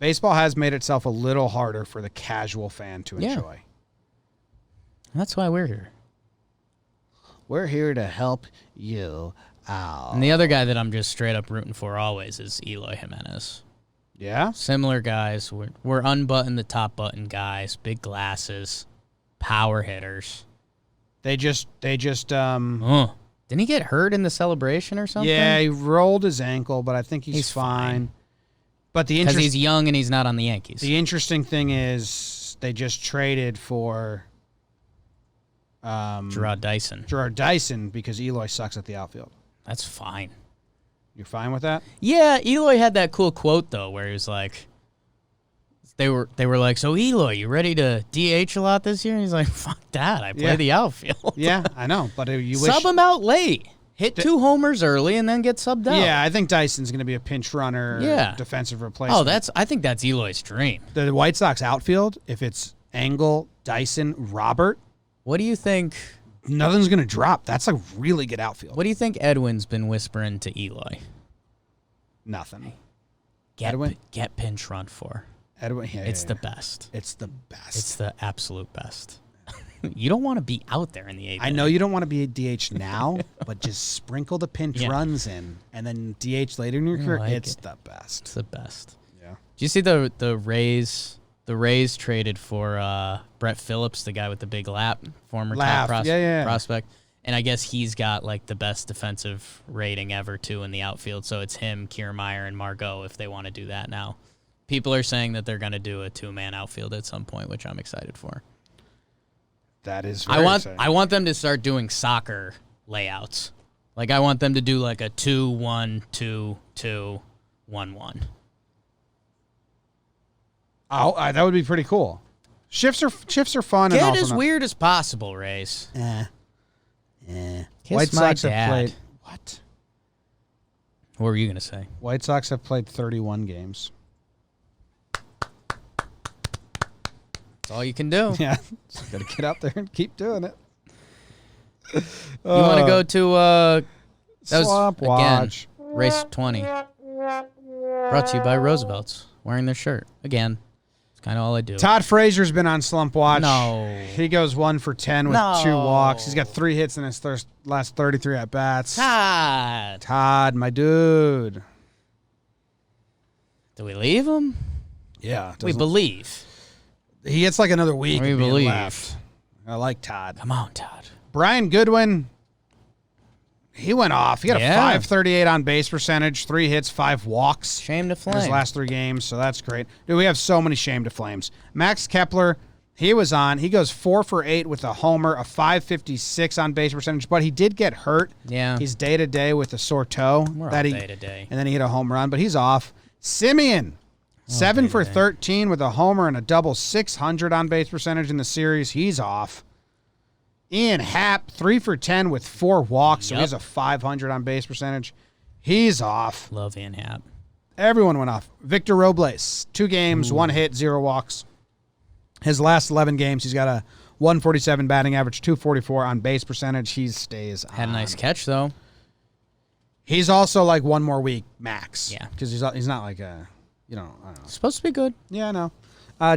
Baseball has made itself a little harder for the casual fan to enjoy. That's why we're here. We're here to help you out. And the other guy that I'm just straight up rooting for always is Eloy Jimenez. Yeah? Similar guys. We're unbuttoned the top button guys, big glasses, power hitters. They just Didn't he get hurt in the celebration or something? Yeah, he rolled his ankle, but I think he's fine. But because he's young and he's not on the Yankees. The interesting thing is they just traded for Gerard Dyson because Eloy sucks at the outfield. That's fine. You're fine with that? Yeah, Eloy had that cool quote though, where he was like, they were like, so Eloy, you ready to DH a lot this year? And he's like, fuck that, I play the outfield. Yeah, I know, but you wish sub him out late, hit 2 homers early, and then get subbed out. Yeah, I think Dyson's going to be a pinch runner, defensive replacement. I think that's Eloy's dream. The White Sox outfield, if it's Engel, Dyson, Robert, what do you think? Nothing's going to drop. That's a really good outfield. What do you think Edwin's been whispering to Eloy? Nothing. Get pinch run for. Edwin, it's the best. It's the best. It's the absolute best. You don't want to be out there in the 8th. I know you don't want to be a DH now, but just sprinkle the pinch runs in, and then DH later in your career. It's the best. It's the best. Yeah. Did you see the Rays? The Rays traded for Brett Phillips, the guy with the big former top prospect. And I guess he's got like the best defensive rating ever too in the outfield. So it's him, Kiermaier, and Margot if they want to do that now. People are saying that they're going to do a 2-man outfield at some point, which I'm excited for. That is very exciting. I want them to start doing soccer layouts. Like I want them to do like a 2-1-2-2-1-1. That would be pretty cool. Shifts are fun. Get and as weird as possible, Rays. White Sox have played. What? What were you going to say? White Sox have played 31 games. That's all you can do. Yeah. Got to get out there and keep doing it. You want to go to Slump Watch. Again, race 20. Brought to you by Roosevelt's. Wearing their shirt. Again. Kind of all I do. Todd Frazier's been on Slump Watch. No. He goes 1 for 10 with 2 walks. He's got 3 hits in his last 33 at-bats. Todd, my dude. Do we leave him? Yeah. We believe. He gets like another week. We believe. Left. I like Todd. Come on, Todd. Brian Goodwin. He went off. He got a .538 on base percentage, 3 hits, 5 walks. Shame to flame. In his last 3 games, so that's great. Dude, we have so many shame to flames. Max Kepler, he was on. He goes 4 for 8 with a homer, a .556 on base percentage, but he did get hurt. Yeah. He's day-to-day with a sore toe. We're all day-to-day. And then he hit a home run, but he's off. Simeon, 7 for 13 with a homer and a double, 600 on base percentage in the series. He's off. Ian Happ, 3 for 10 with 4 walks, so he has a 500 on base percentage. He's off. Love Ian Happ. Everyone went off. Victor Robles, 2 games, 1 hit, 0 walks. His last 11 games, he's got a 147 batting average, 244 on base percentage. He stays on. Had a nice catch, though. He's also like 1 more week max. Yeah. Because he's not like a, I don't know. Supposed to be good. Yeah, I know.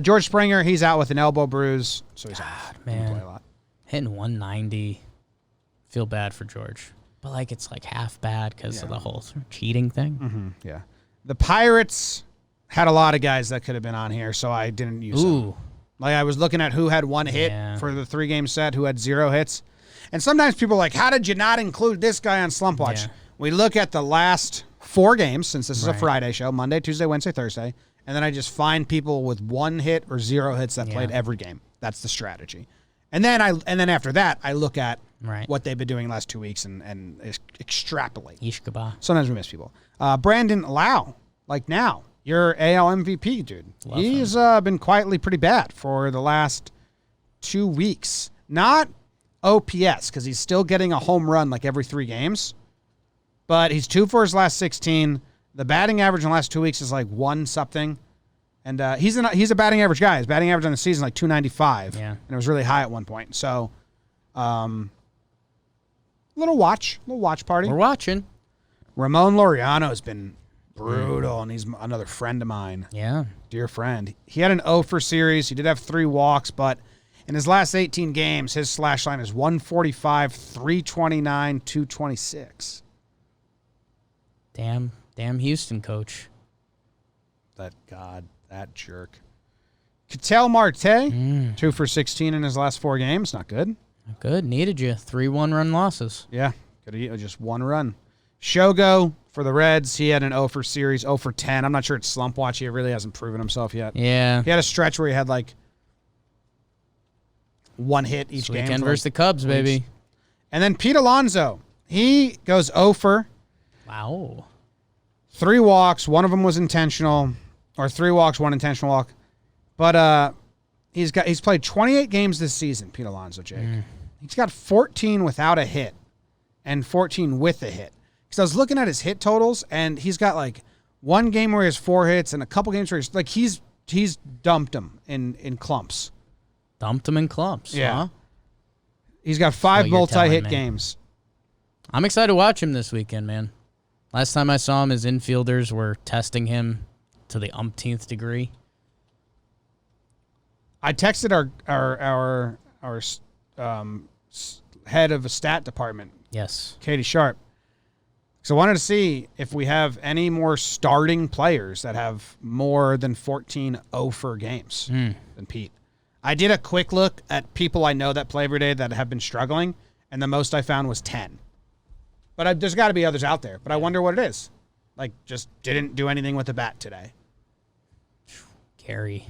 George Springer, he's out with an elbow bruise, so he's off. Man. Play a lot. Hitting 190. Feel bad for George. But, like, it's, like, half bad because of the whole cheating thing. Mm-hmm. Yeah. The Pirates had a lot of guys that could have been on here, so I didn't use them. Like, I was looking at who had 1 hit for the 3-game set, who had 0 hits. And sometimes people are like, how did you not include this guy on Slump Watch? Yeah. We look at the last 4 games, since this is a Friday show, Monday, Tuesday, Wednesday, Thursday, and then I just find people with 1 hit or 0 hits that played every game. That's the strategy. And then after that, I look at what they've been doing the last 2 weeks and extrapolate. Ishkaba. Sometimes we miss people. Brandon Lau, like now, your AL MVP, dude. He's been quietly pretty bad for the last 2 weeks. Not OPS, because he's still getting a home run like every 3 games. But he's 2 for his last 16. The batting average in the last 2 weeks is like 1-something. And he's a batting average guy. His batting average on the season is like 295. Yeah. And it was really high at one point. So, little watch party. We're watching. Ramon Laureano has been Brutal, and he's another friend of mine. Yeah. Dear friend. He had an 0 for series. He did have 3 walks, but in his last 18 games, his slash line is 145, 329, 226. Damn Houston coach. That jerk. Ketel Marte, 2 for 16 in his last 4 games. Not good. Good. Needed you. 3 1-run losses. Yeah. Could have just 1 run. Shogo for the Reds. He had an 0 for series, 0 for 10. I'm not sure it's Slump Watch. He really hasn't proven himself yet. Yeah. He had a stretch where he had like 1 hit each This game. weekend for, versus the Cubs, weeks. baby. And then Pete Alonso. He goes 0 for. Wow. 3 walks. 1 of them was intentional. Or 3 walks, 1 intentional walk. But he's played 28 games this season, Pete Alonso, Jake. He's got 14 without a hit and 14 with a hit. Because I was looking at his hit totals, and he's got like 1 game where he has 4 hits and a couple games where he's dumped them in clumps. Dumped him in clumps. Yeah. Huh? He's got 5 what you're telling multi-hit me. games. I'm excited to watch him this weekend, man. Last time I saw him, his infielders were testing him to the umpteenth degree. I texted our head of a stat department, Yes. Katie Sharp. So I wanted to see if we have any more starting players that have more than 14 0-for games than Pete. I did a quick look at people I know that play every day that have been struggling, and the most I found was 10. But there's got to be others out there. But I wonder what it is. Like, just didn't do anything with the bat today. Gary.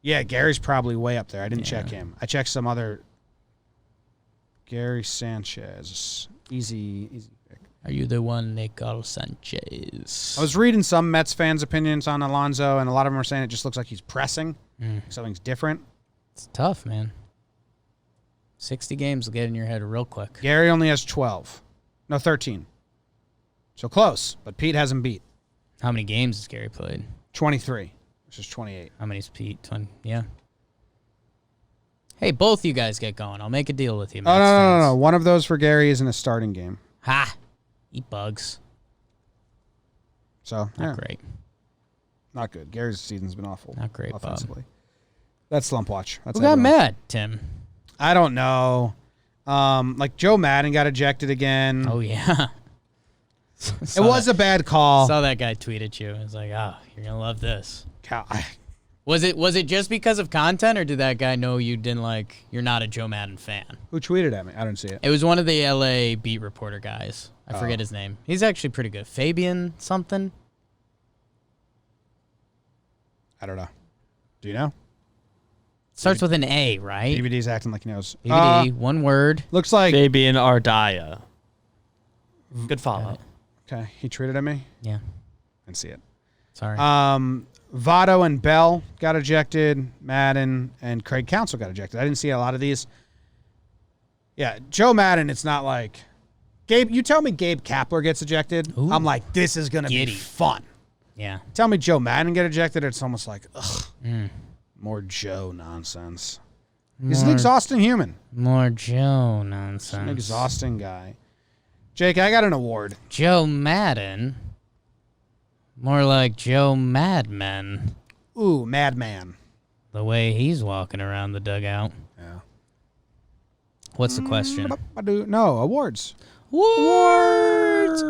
Yeah, Gary's probably way up there. I didn't check him. I checked some other. Gary Sanchez. Easy pick. Are you the one, Nicole Sanchez? I was reading some Mets fans' opinions on Alonso, and a lot of them are saying it just looks like he's pressing. Something's different. It's tough, man. 60 games will get in your head real quick. Gary only has 12. No, 13. So close, but Pete hasn't beat. How many games has Gary played? 23, which is 28. How many's Pete? 20. Yeah. Hey, both you guys get going. I'll make a deal with you. Oh, no. One of those for Gary isn't a starting game. Ha! Eat bugs. So, Not great. Not good. Gary's season's been awful. Not great, Bob. offensively. That's Slump Watch. That's Who got everyone. mad, Tim? I don't know. Like Joe Madden got ejected again. Oh, yeah. It was a bad call. Saw that guy tweet at you. It was like, oh, you're going to love this. Cow- Was it just because of content, or did that guy know you didn't like, you're not a Joe Madden fan? Who tweeted at me? I didn't see it. It was one of the LA beat reporter guys. I forget his name. He's actually pretty good. Fabian something? I don't know. Do you know? Starts with an A, right? BBD's acting like he knows. BBD, one word. Looks like... Fabian Ardaya. Good follow. Okay, he tweeted at me. Yeah. Didn't see it. Sorry. Votto and Bell got ejected. Madden and Craig Counsell got ejected. I didn't see a lot of these. Yeah, Joe Madden, it's not like... Gabe, you tell me Gabe Kapler gets ejected, Ooh. I'm like, this is going to be Giddy. fun. yeah. Tell me Joe Madden get ejected, it's almost like, ugh, more Joe nonsense. He's an exhausting human. More Joe An nonsense. exhausting guy. Jake, I got an award. Joe Madden. More like Joe Madman. Ooh, Madman. The way he's walking around the dugout. Yeah. What's the question? No, awards. Awards.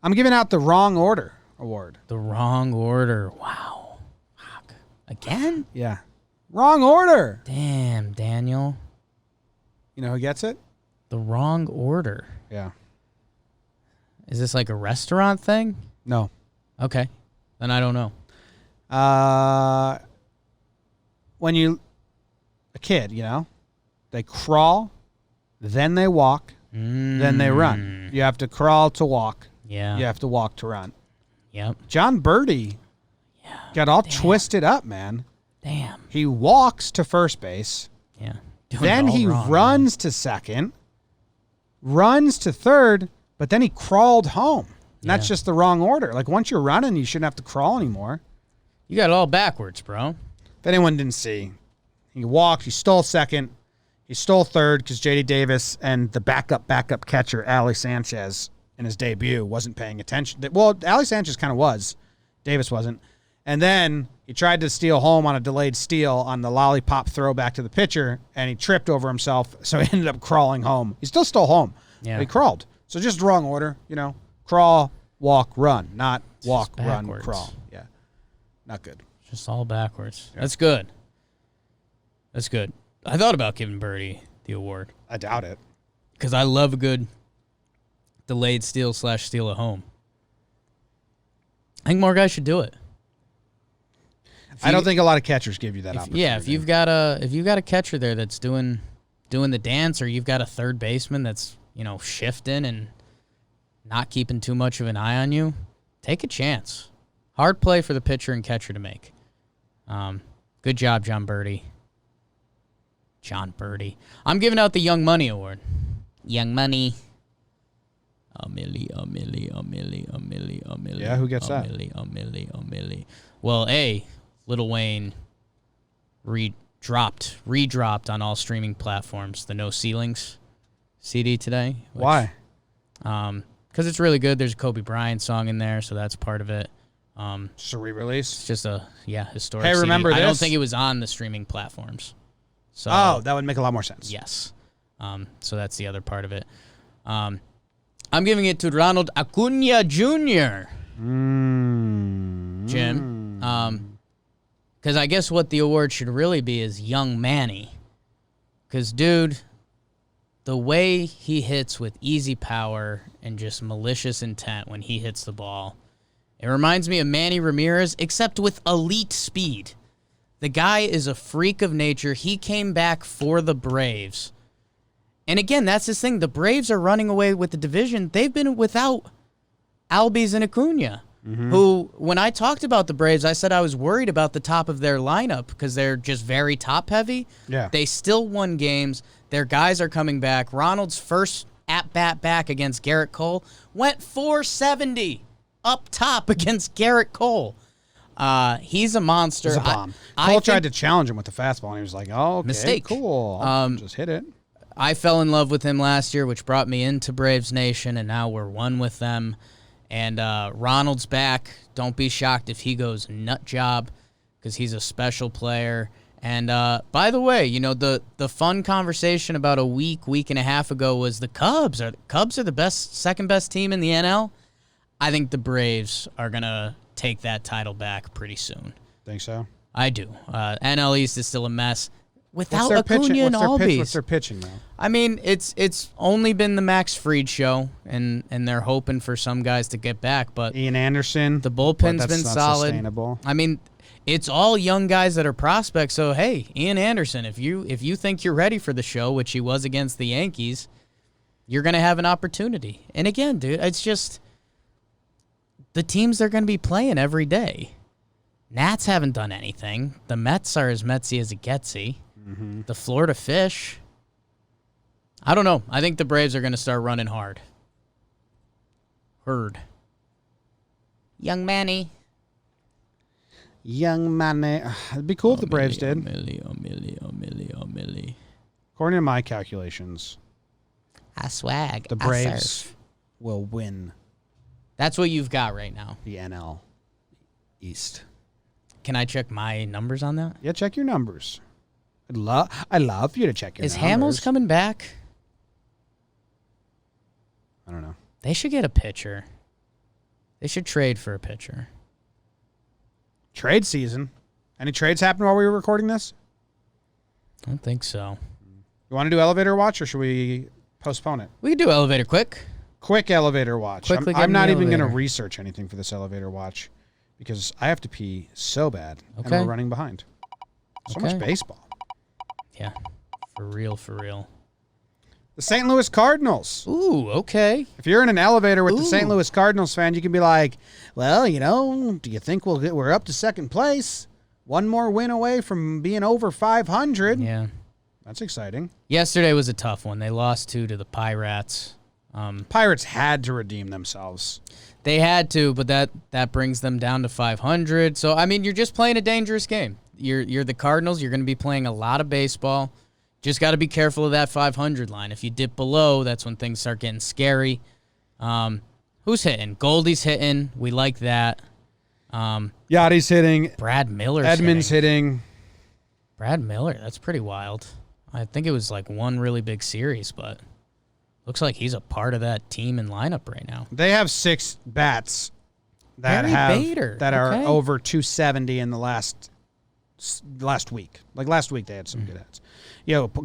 I'm giving out the wrong order award. The wrong order. Wow. Fuck. Again? Yeah. Wrong order. Damn, Daniel. You know who gets it? The wrong order. Yeah. Is this like a restaurant thing? No. Okay. Then I don't know. When a kid, they crawl, then they walk, then they run. You have to crawl to walk. Yeah. You have to walk to run. Yep. John Brodie got all twisted up, man. Damn. He walks to first base. Yeah. Doing Then it all he wrong, runs to second, runs to third, but then he crawled home. And that's Yeah. just the wrong order. Like, once you're running, you shouldn't have to crawl anymore. You got it all backwards, bro. If anyone didn't see, he walked, he stole second, he stole third because J.D. Davis and the backup catcher, Ali Sanchez, in his debut, wasn't paying attention. Well, Alex Sanchez kind of was. Davis wasn't. And then he tried to steal home on a delayed steal on the lollipop throw back to the pitcher, and he tripped over himself, so he ended up crawling home. He still stole home, but he crawled. So just wrong order, crawl, walk, run, not walk, run, crawl. Yeah, not good. Just all backwards. Yeah. That's good. That's good. I thought about giving Brodie the award. I doubt it. Because I love a good delayed steal/steal at home. I think more guys should do it. I don't think a lot of catchers give you that opportunity. Yeah, if you've got a catcher there that's doing the dance, or you've got a third baseman that's shifting and not keeping too much of an eye on you, take a chance. Hard play for the pitcher and catcher to make. Good job, John Brodie. John Brodie. I'm giving out the Young Money Award. Young Money. A milli. Yeah, who gets that? A milli. Well, Lil Wayne redropped on all streaming platforms the No Ceilings CD today. Why? Because it's really good. There's a Kobe Bryant song in there, so that's part of it. Just a re-release? It's just a historic Hey, CD. remember this? I don't think it was on the streaming platforms. So that would make a lot more sense. yes. So that's the other part of it. I'm giving it to Ronald Acuna Jr. Jim. Because I guess what the award should really be is Young Manny. Because, dude, the way he hits with easy power and just malicious intent when he hits the ball, it reminds me of Manny Ramirez, except with elite speed. The guy is a freak of nature. He came back for the Braves. And again, that's his thing. The Braves are running away with the division. They've been without Albies and Acuna. Who, when I talked about the Braves, I said I was worried about the top of their lineup because they're just very top-heavy. Yeah. They still won games. Their guys are coming back. Ronald's first at-bat back against Garrett Cole went 470 up top against Garrett Cole. He's a monster. He's a bomb. Cole tried to challenge him with the fastball, and he was like, oh, okay, mistake. Cool. I'll just hit it. I fell in love with him last year, which brought me into Braves Nation, and now we're one with them. And Ronald's back. Don't be shocked if he goes nut job because he's a special player. And by the way, the fun conversation about a week and a half ago was the Cubs. Cubs are the second best team in the NL. I think the Braves are going to take that title back pretty soon. Think so? I do. NL East is still a mess. Without What's their Acuna and Albies. What's their pitching now? I mean, it's only been the Max Fried show, and they're hoping for some guys to get back. But Ian Anderson, the bullpen's that's been not solid. Sustainable. I mean, it's all young guys that are prospects. So hey, Ian Anderson, if you think you're ready for the show, which he was against the Yankees, you're gonna have an opportunity. And again, dude, it's just the teams they're gonna be playing every day. Nats haven't done anything. The Mets are as Metsy as it getsy. The Florida Fish. I don't know. I think the Braves are going to start running hard. Young Manny. It'd be cool if the Braves did. A milli. According to my calculations, I swag. the Braves will win That's what you've got right now. the NL East. Can I check my numbers on that? Yeah, check your numbers. I love you to check your Is numbers. Hamels coming back? I don't know. They should get a pitcher. They should trade for a pitcher. Trade season. Any trades happen while we were recording this? I don't think so. You want to do elevator watch, or should we postpone it? We could do elevator quick. Quick elevator watch. Quickly get I'm in not the even going to elevator. research anything for this elevator watch because I have to pee so bad, and Okay. we're running behind. So much Okay. baseball. Yeah, for real. The St. Louis Cardinals. Ooh, okay. If you're in an elevator with the St. Ooh. Louis Cardinals fan, you can be like, well, do you think we're up to second place? One more win away from being over 500. Yeah. That's exciting. Yesterday was a tough one. They lost 2 to the Pirates. Pirates had to redeem themselves. They had to, but that brings them down to 500. So, I mean, you're just playing a dangerous game. You're the Cardinals. You're going to be playing a lot of baseball. Just got to be careful of that 500 line. If you dip below, that's when things start getting scary. Who's hitting? Goldie's hitting. We like that. Yachty's hitting. Brad Miller's Edmonds hitting. Brad Miller, that's pretty wild. I think it was like one really big series, but looks like he's a part of that team and lineup right now. They have 6 bats that are over 270 in the last week. Like last week, they had some good hits.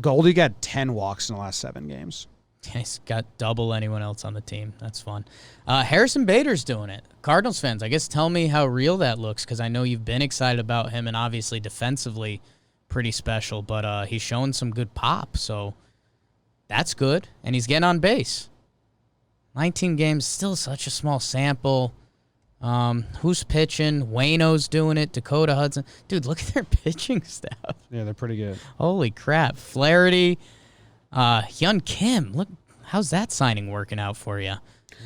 Goldie got 10 walks in the last 7 games. He's got double anyone else on the team. That's fun. Harrison Bader's doing it. Cardinals fans, I guess tell me how real that looks, because I know you've been excited about him, and obviously defensively pretty special, but he's showing some good pop, so that's good, and he's getting on base. 19 games, still such a small sample. Who's pitching? Wayno's doing it. Dakota Hudson. Dude, look at their pitching staff. Yeah, they're pretty good. Holy crap. Flaherty. Hyun Kim. Look, how's that signing working out for you?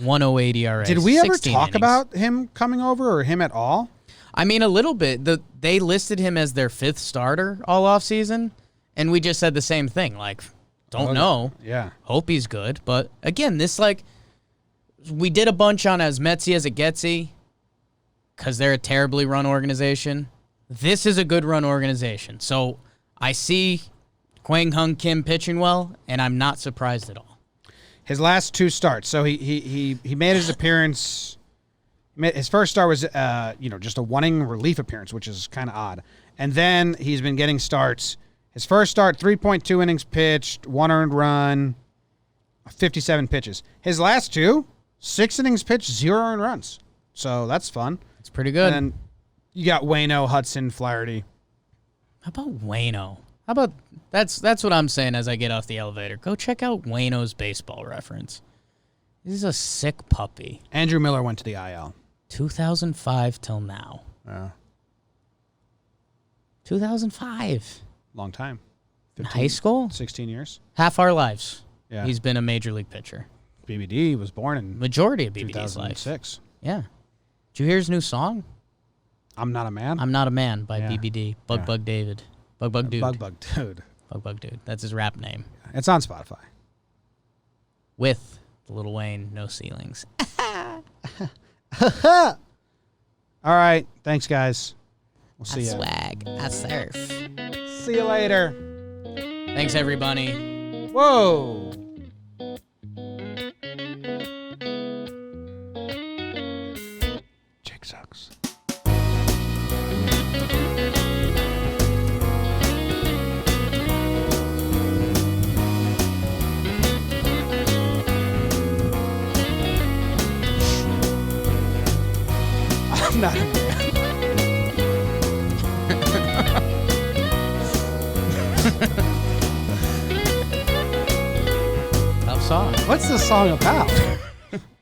108 ERA. Did we ever 16 talk innings. about him coming over or him at all? I mean, a little bit. They listed him as their 5th starter all offseason, and we just said the same thing. Like, don't know. Yeah. Hope he's good. But, again, this, like, we did a bunch on as Metsy as it getsy because they're a terribly run organization. This is a good run organization. So I see Kwang Hung Kim pitching well, and I'm not surprised at all. His last 2 starts. So he made his appearance. His first start was just a 1-inning relief appearance, which is kind of odd. And then he's been getting starts. His first start, 3.2 innings pitched, 1 earned run, 57 pitches. His last 2, 6 innings pitched, 0 earned runs. So that's fun. It's pretty good. And then you got Wayno, Hudson, Flaherty. How about Wayno? How about that's what I'm saying as I get off the elevator. Go check out Wayno's baseball reference. He's a sick puppy. Andrew Miller went to the IL. 2005 till now. 2005. Long time. In high school? 16 years. Half our lives. Yeah. He's been a major league pitcher. BBD was born in Majority of BBD's life. 2006. Yeah. Did you hear his new song? I'm Not a Man. I'm Not a Man by Yeah. BBD. Bug David. Bug Dude. Bug Dude. Bug Dude. That's his rap name. It's on Spotify. With Lil Wayne, No Ceilings. All right. Thanks, guys. We'll see you. Swag. I surf. See you later. Thanks, everybody. Whoa. Jake sucks. I'm not a man. Tough song. What's the song about?